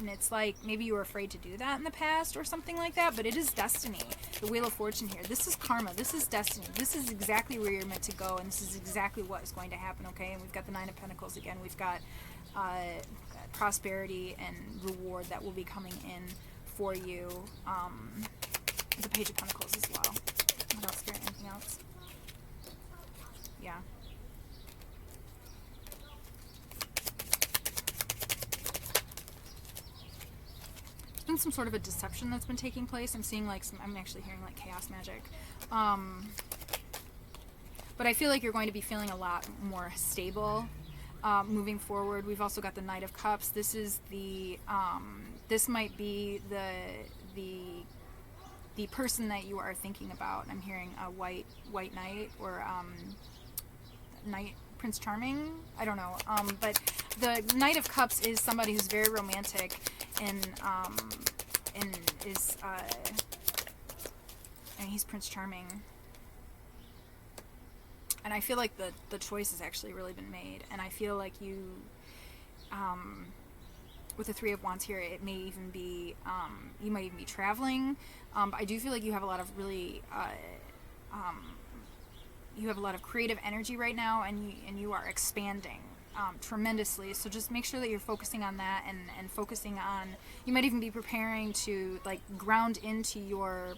it's like, maybe you were afraid to do that in the past or something like that, but it is destiny. The Wheel of Fortune here. This is karma. This is destiny. This is exactly where you're meant to go, and this is exactly what is going to happen, okay? And we've got the Nine of Pentacles again. We've got, prosperity and reward that will be coming in for you. The Page of Pentacles as well. What else, Spirit? Anything else? Yeah. There's been some sort of a deception that's been taking place. I'm seeing like I'm actually hearing like chaos magic. But I feel like you're going to be feeling a lot more stable moving forward. We've also got the Knight of Cups. This is the this might be the person that you are thinking about. I'm hearing a white knight or knight Prince Charming. I don't know. But the Knight of Cups is somebody who's very romantic and is and he's Prince Charming. And I feel like the choice has actually really been made. And I feel like you, with the Three of Wands here, it may even be, you might even be traveling. But I do feel like you have a lot of really, you have a lot of creative energy right now, and you are expanding tremendously. So just make sure that you're focusing on that and focusing on, you might even be preparing to like ground into your,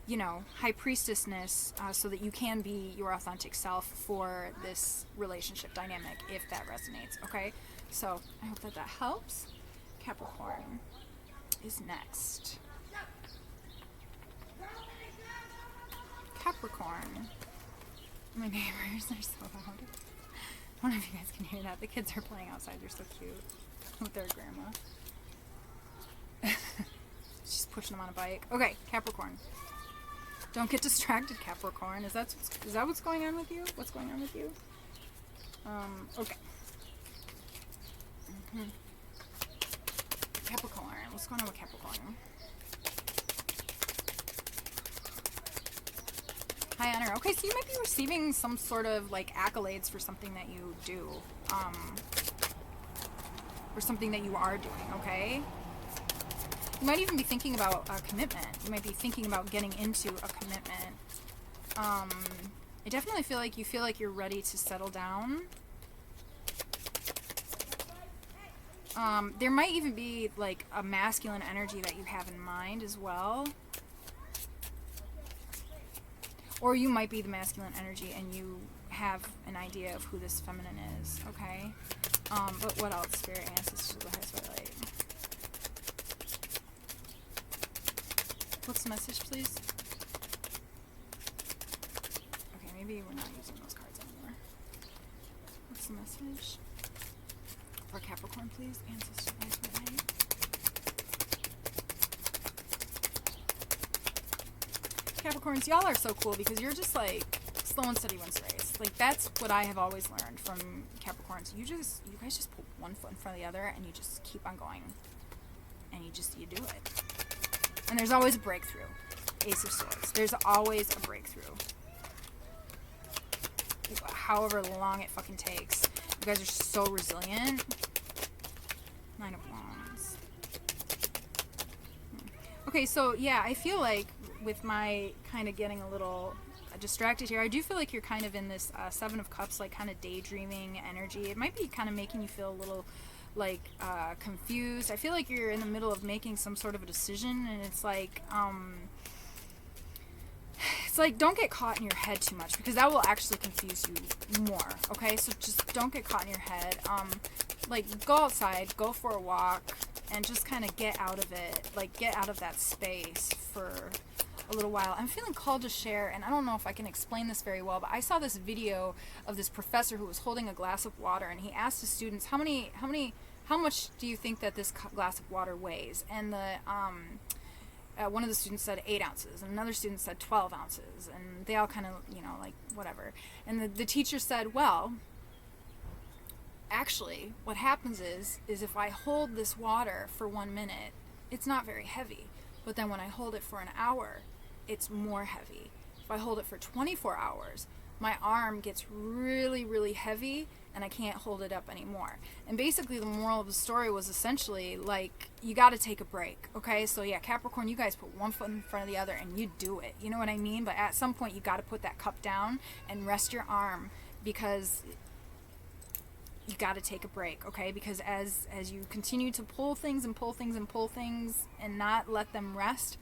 you know, high priestessness, so that you can be your authentic self for this relationship dynamic, if that resonates. Okay, so I hope that helps. Capricorn is next. Capricorn. My neighbors are so loud. I don't know if you guys can hear that. The kids are playing outside. They're so cute with their grandma. She's pushing them on a bike. Okay, Capricorn. Don't get distracted, Capricorn. Is that what's going on with you? What's going on with you? Okay. Capricorn. What's going on with Capricorn? High honor. Okay, so you might be receiving some sort of like accolades for something that you do, or something that you are doing. Okay. You might even be thinking about a commitment. You might be thinking about getting into a commitment. I definitely feel like you're ready to settle down. There might even be like a masculine energy that you have in mind as well. Or you might be the masculine energy and you have an idea of who this feminine is, okay? But what else? Spirit answers to the highest light. What's the message, please? Okay, maybe we're not using those cards anymore. What's the message? For Capricorn, please. Answers to the highest light. Capricorns, y'all are so cool because you're just like slow and steady wins the race. Like that's what I have always learned from Capricorns. You guys just put one foot in front of the other and you just keep on going. And you do it. And there's always a breakthrough. Ace of Swords. There's always a breakthrough. However long it fucking takes. You guys are so resilient. Nine of Wands. Okay, so yeah, I feel like with my kind of getting a little distracted here, I do feel like you're kind of in this Seven of Cups, like kind of daydreaming energy. It might be kind of making you feel a little like confused. I feel like you're in the middle of making some sort of a decision, and it's like don't get caught in your head too much because that will actually confuse you more. Okay, so just don't get caught in your head. Like go outside, go for a walk, and just kind of get out of it. Like get out of that space for a little while. I'm feeling called to share, and I don't know if I can explain this very well, but I saw this video of this professor who was holding a glass of water, and he asked his students, how much do you think that this glass of water weighs? And the one of the students said 8 ounces, and another student said 12 ounces, and they all kind of, like whatever. And the teacher said, well, actually, what happens is if I hold this water for 1 minute, it's not very heavy. But then when I hold it for an hour, it's more heavy. If I hold it for 24 hours, my arm gets really, really heavy and I can't hold it up anymore. And basically the moral of the story was essentially like, you got to take a break. Okay, so yeah, Capricorn, you guys put one foot in front of the other and you do it. You know what I mean? But at some point you got to put that cup down and rest your arm, because you got to take a break, okay? Because as you continue to pull things and pull things and pull things and not let them rest,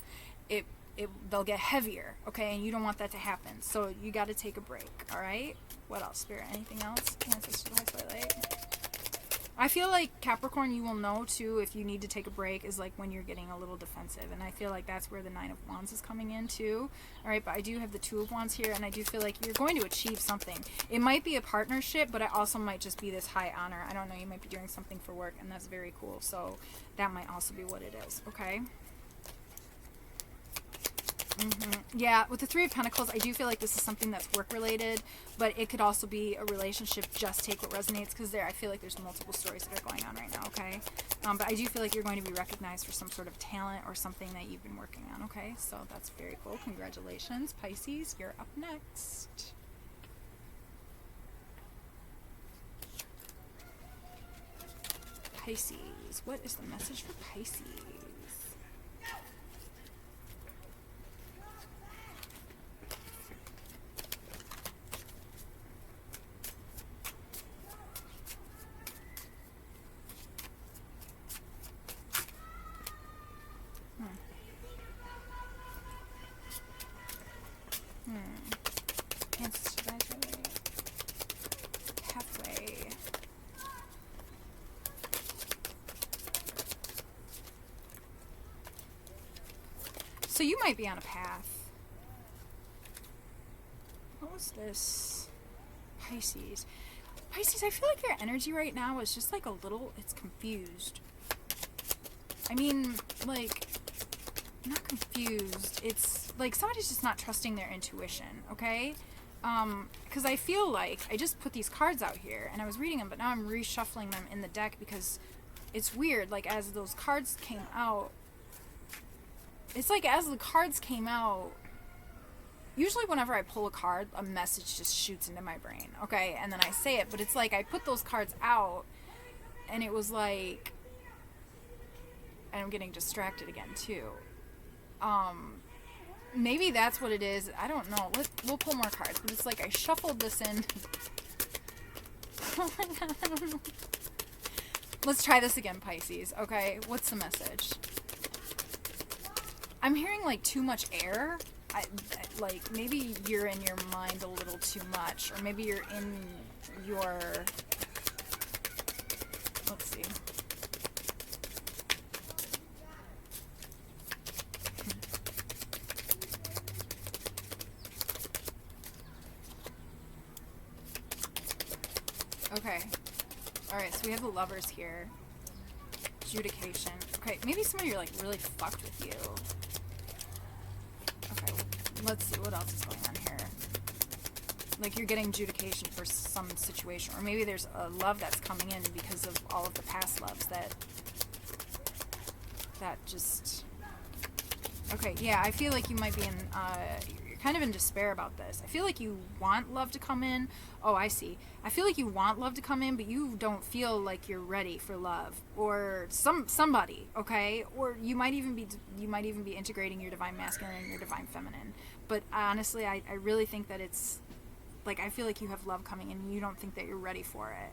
they'll get heavier, okay? And you don't want that to happen. So you got to take a break, all right? What else, Spirit? Anything else? Answers to the high twilight. I feel like Capricorn, you will know too if you need to take a break is like when you're getting a little defensive, and I feel like that's where the Nine of Wands is coming in too. All right, but I do have the Two of Wands here, and I do feel like you're going to achieve something. It might be a partnership, but it also might just be this high honor. I don't know, you might be doing something for work, and that's very cool. So that might also be what it is, okay? Yeah, with the Three of Pentacles, I do feel like this is something that's work related, but it could also be a relationship. Just take what resonates, because I feel like there's multiple stories that are going on right now, okay? But I do feel like you're going to be recognized for some sort of talent or something that you've been working on, okay? So that's very cool. Congratulations, Pisces. You're up next. Pisces. What is the message for Pisces? Halfway. So you might be on a path. What was this? Pisces. Pisces, I feel like your energy right now is just like a little, it's confused. I mean, like, not confused. It's like somebody's just not trusting their intuition, okay? Because I feel like I just put these cards out here and I was reading them, but now I'm reshuffling them in the deck because it's weird. Like, as those cards came out, it's like as the cards came out, usually whenever I pull a card, a message just shoots into my brain, okay? And then I say it, but it's like I put those cards out and it was like, and I'm getting distracted again too. Maybe that's what it is. I don't know. We'll pull more cards, but it's like I shuffled this in. Oh my god, I don't know. Let's try this again, Pisces. Okay, what's the message? I'm hearing like too much air. Like maybe you're in your mind a little too much, or maybe you're in your, let's see. Okay. Alright, so we have the Lovers here. Adjudication. Okay, maybe somebody you're like really fucked with you. Okay, let's see what else is going on here. Like you're getting adjudication for some situation, or maybe there's a love that's coming in because of all of the past loves that just... Okay, yeah, I feel like you might be in, you're kind of in despair about this. I feel like you want love to come in. Oh, I see. I feel like you want love to come in, but you don't feel like you're ready for love or somebody, okay? Or you might even be integrating your divine masculine and your divine feminine. But honestly, I really think that it's like, I feel like you have love coming in and you don't think that you're ready for it.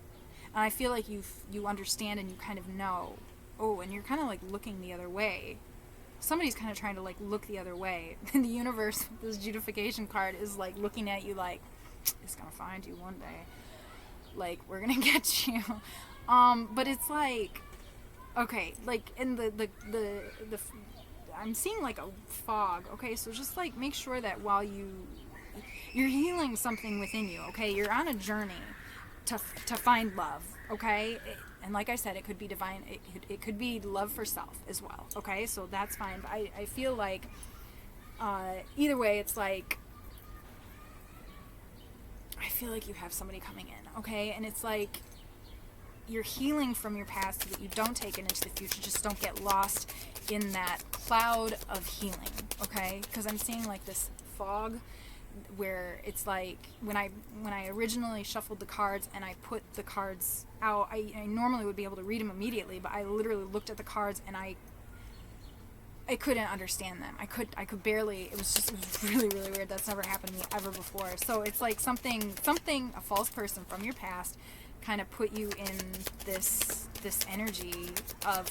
And I feel like you understand and you kind of know. Oh, and you're kind of like looking the other way. Somebody's kind of trying to like look the other way. And the universe, this Judification card, is like looking at you like, it's gonna find you one day. Like, we're gonna get you. But it's like, okay, like in the I'm seeing like a fog. Okay, so just like make sure that while you're healing something within you. Okay, you're on a journey to find love. Okay. And like I said, it could be divine, it could be love for self as well, okay? So that's fine. But I feel like, either way, it's like, I feel like you have somebody coming in, okay? And it's like, you're healing from your past so that you don't take it into the future. Just don't get lost in that cloud of healing, okay? Because I'm seeing like this fog where it's like when I originally shuffled the cards and I put the cards out, I normally would be able to read them immediately, but I literally looked at the cards and I couldn't understand them. I could barely. It was really, really weird. That's never happened to me ever before. So it's like something, a false person from your past kind of put you in this energy of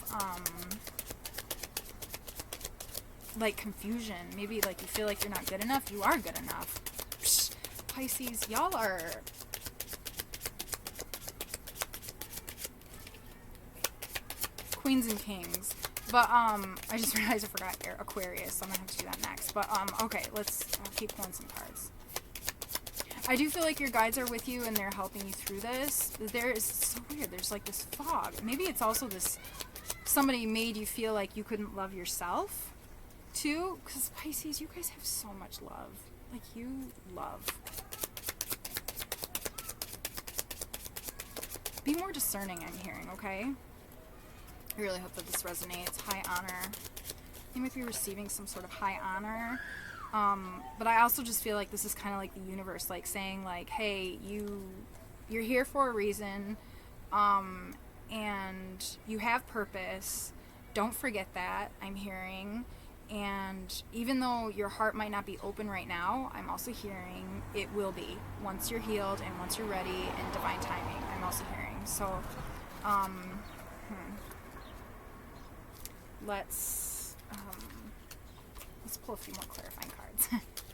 like confusion. Maybe like you feel like you're not good enough. You are good enough. Psh, Pisces, y'all are queens and kings. But I just realized I forgot Aquarius, so I'm gonna have to do that next. But okay, I'll keep pulling some cards. I do feel like your guides are with you and they're helping you through this. It's so weird. There's like this fog. Maybe it's also this, somebody made you feel like you couldn't love yourself too. Because Pisces, you guys have so much love. Like, you love. Be more discerning, I'm hearing, okay? I really hope that this resonates. High honor. You might be receiving some sort of high honor. But I also just feel like this is kind of like the universe, like saying like, hey, you're here for a reason, and you have purpose. Don't forget that, I'm hearing. And even though your heart might not be open right now, I'm also hearing it will be once you're healed and once you're ready in divine timing. I'm also hearing. So, let's pull a few more clarifying cards.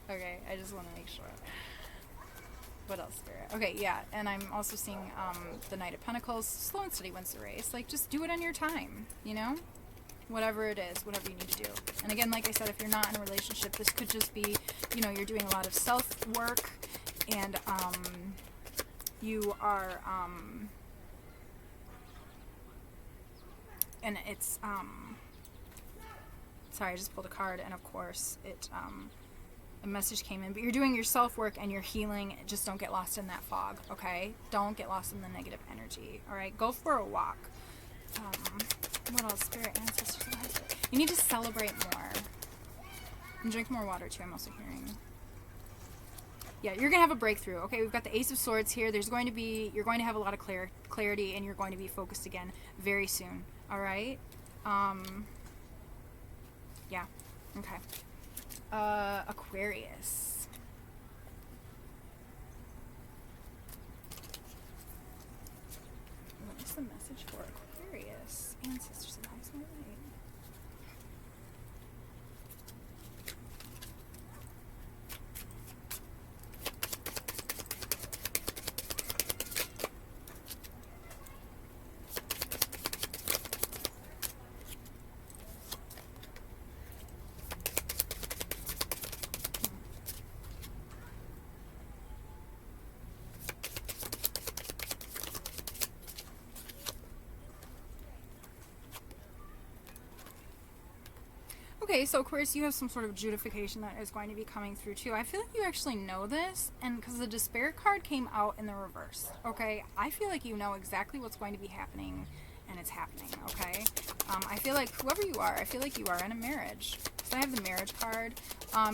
Okay, I just want to make sure. What else, Spirit? Okay, yeah, and I'm also seeing the Knight of Pentacles. Slow and steady wins the race. Like, just do it on your time, you know? Whatever it is, whatever you need to do. And again, like I said, if you're not in a relationship, this could just be, you know, you're doing a lot of self-work, and you are, and it's, sorry, I just pulled a card, and of course, a message came in, but you're doing your self-work and you're healing. Just don't get lost in that fog, okay? Don't get lost in the negative energy, all right? Go for a walk. What else? Spirit, ancestors, you need to celebrate more. And drink more water, too, I'm also hearing. Yeah, you're going to have a breakthrough, okay? We've got the Ace of Swords here. You're going to have a lot of clarity, and you're going to be focused again very soon, all right? Yeah, okay. Aquarius. What is the message for Aquarius? Ancestors of the highest light. Okay, so Aquarius, you have some sort of justification that is going to be coming through too. I feel like you actually know this, and because the Despair card came out in the reverse, okay? I feel like you know exactly what's going to be happening, and it's happening, okay? I feel like whoever you are, I feel like you are in a marriage. So I have the marriage card.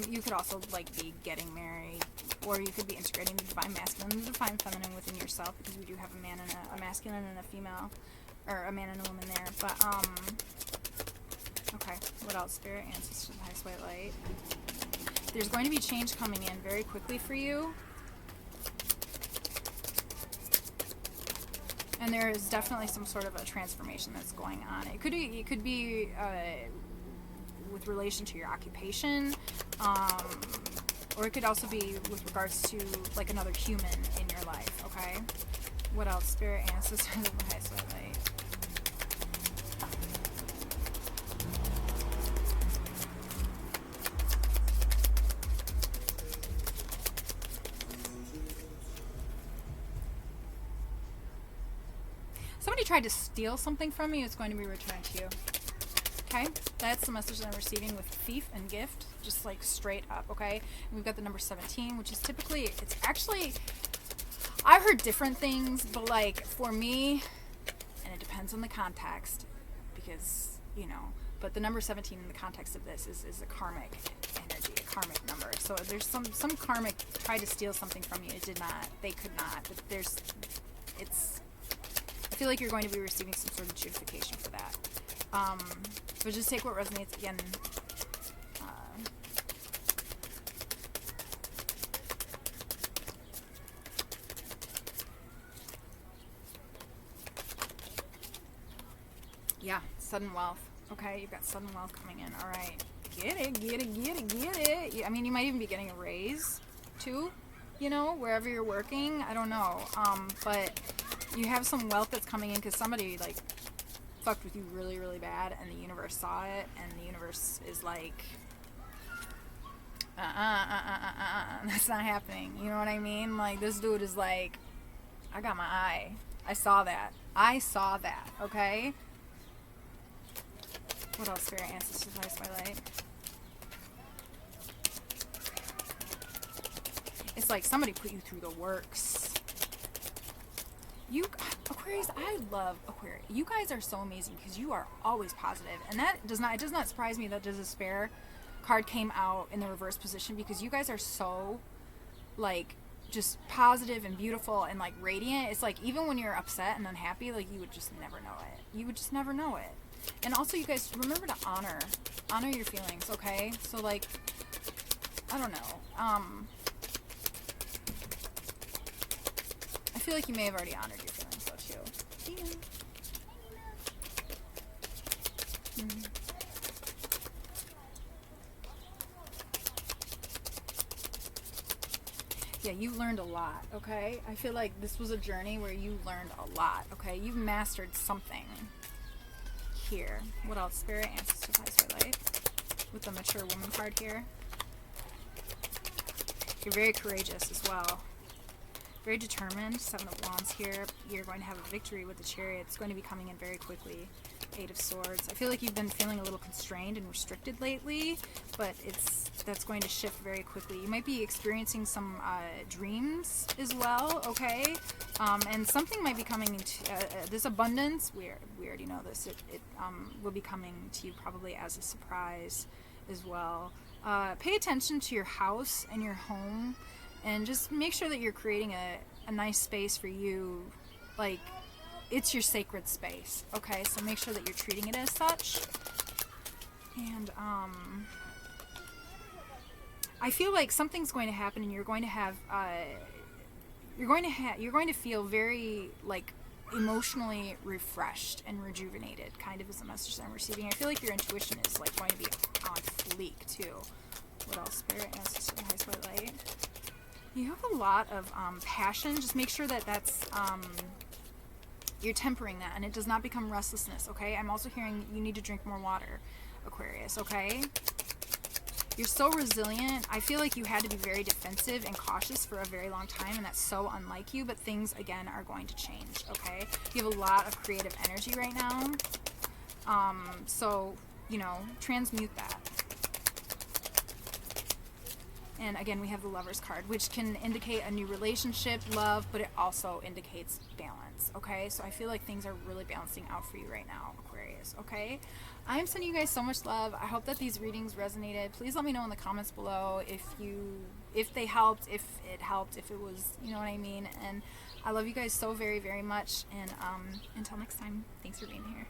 You could also like be getting married, or you could be integrating the divine masculine and the divine feminine within yourself, because we do have a man and a masculine and a female, or a man and a woman there. But okay, what else? Spirit, ancestors, the highest white light. There's going to be change coming in very quickly for you. And there is definitely some sort of a transformation that's going on. It could be with relation to your occupation, or it could also be with regards to like another human in your life, okay? What else? Spirit, ancestors, the highest white light. Somebody tried to steal something from you, it's going to be returned to you. Okay? That's the message that I'm receiving with thief and gift, just like straight up, okay? And we've got the number 17, which is typically, it's actually, I've heard different things, but like for me, and it depends on the context, because, you know, but the number 17 in the context of this is a karmic energy, a karmic number. So there's some karmic tried to steal something from you. It did not. They could not. But I feel like you're going to be receiving some sort of justification for that. But just take what resonates again. Yeah, sudden wealth. Okay, you've got sudden wealth coming in. All right. Get it, get it, get it, get it. I mean, you might even be getting a raise, too, you know, wherever you're working. I don't know. But you have some wealth that's coming in because somebody, like, fucked with you really, really bad, and the universe saw it, and the universe is like, that's not happening. You know what I mean? Like, this dude is like, I got my eye. I saw that. I saw that, okay? What else, Spirit, Ancestors, Advice by Light? It's like somebody put you through the works. You, Aquarius, I love Aquarius. You guys are so amazing because you are always positive. And that does not surprise me that the Despair card came out in the reverse position, because you guys are so, like, just positive and beautiful and, like, radiant. It's like, even when you're upset and unhappy, like, you would just never know it. You would just never know it. And also, you guys, remember to honor your feelings, okay? So, like, I don't know. I feel like you may have already honored your feelings, though, too. Mm-hmm. Yeah, you learned a lot, okay? I feel like this was a journey where you learned a lot, okay? You've mastered something here. What else? Spirit, Ancestors, Advice by Light. With the Mature Woman card here. You're very courageous as well. Very determined. Seven of Wands here. You're going to have a victory with the Chariot. It's going to be coming in very quickly. Eight of Swords. I feel like you've been feeling a little constrained and restricted lately, but that's going to shift very quickly. You might be experiencing some dreams as well, okay? And something might be coming into this abundance. We already know this. It will be coming to you probably as a surprise as well. Pay attention to your house and your home, and just make sure that you're creating a nice space for you. Like, it's your sacred space, okay? So make sure that you're treating it as such. And I feel like something's going to happen, and you're going to have you're going to feel very, like, emotionally refreshed and rejuvenated, kind of, is the message that I'm receiving. I feel like your intuition is, like, going to be on fleek too. What else? Spirit, Ancestors, Advice by Light. You have a lot of passion. Just make sure that that's you're tempering that, and it does not become restlessness, okay? I'm also hearing you need to drink more water, Aquarius, okay? You're so resilient. I feel like you had to be very defensive and cautious for a very long time, and that's so unlike you, but things, again, are going to change, okay? You have a lot of creative energy right now. So, you know, transmute that. And again, we have the Lovers card, which can indicate a new relationship, love, but it also indicates balance, okay? So I feel like things are really balancing out for you right now, Aquarius, okay? I am sending you guys so much love. I hope that these readings resonated. Please let me know in the comments below if they helped, if it helped, if it was, you know what I mean? And I love you guys so very, very much. And until next time, thanks for being here.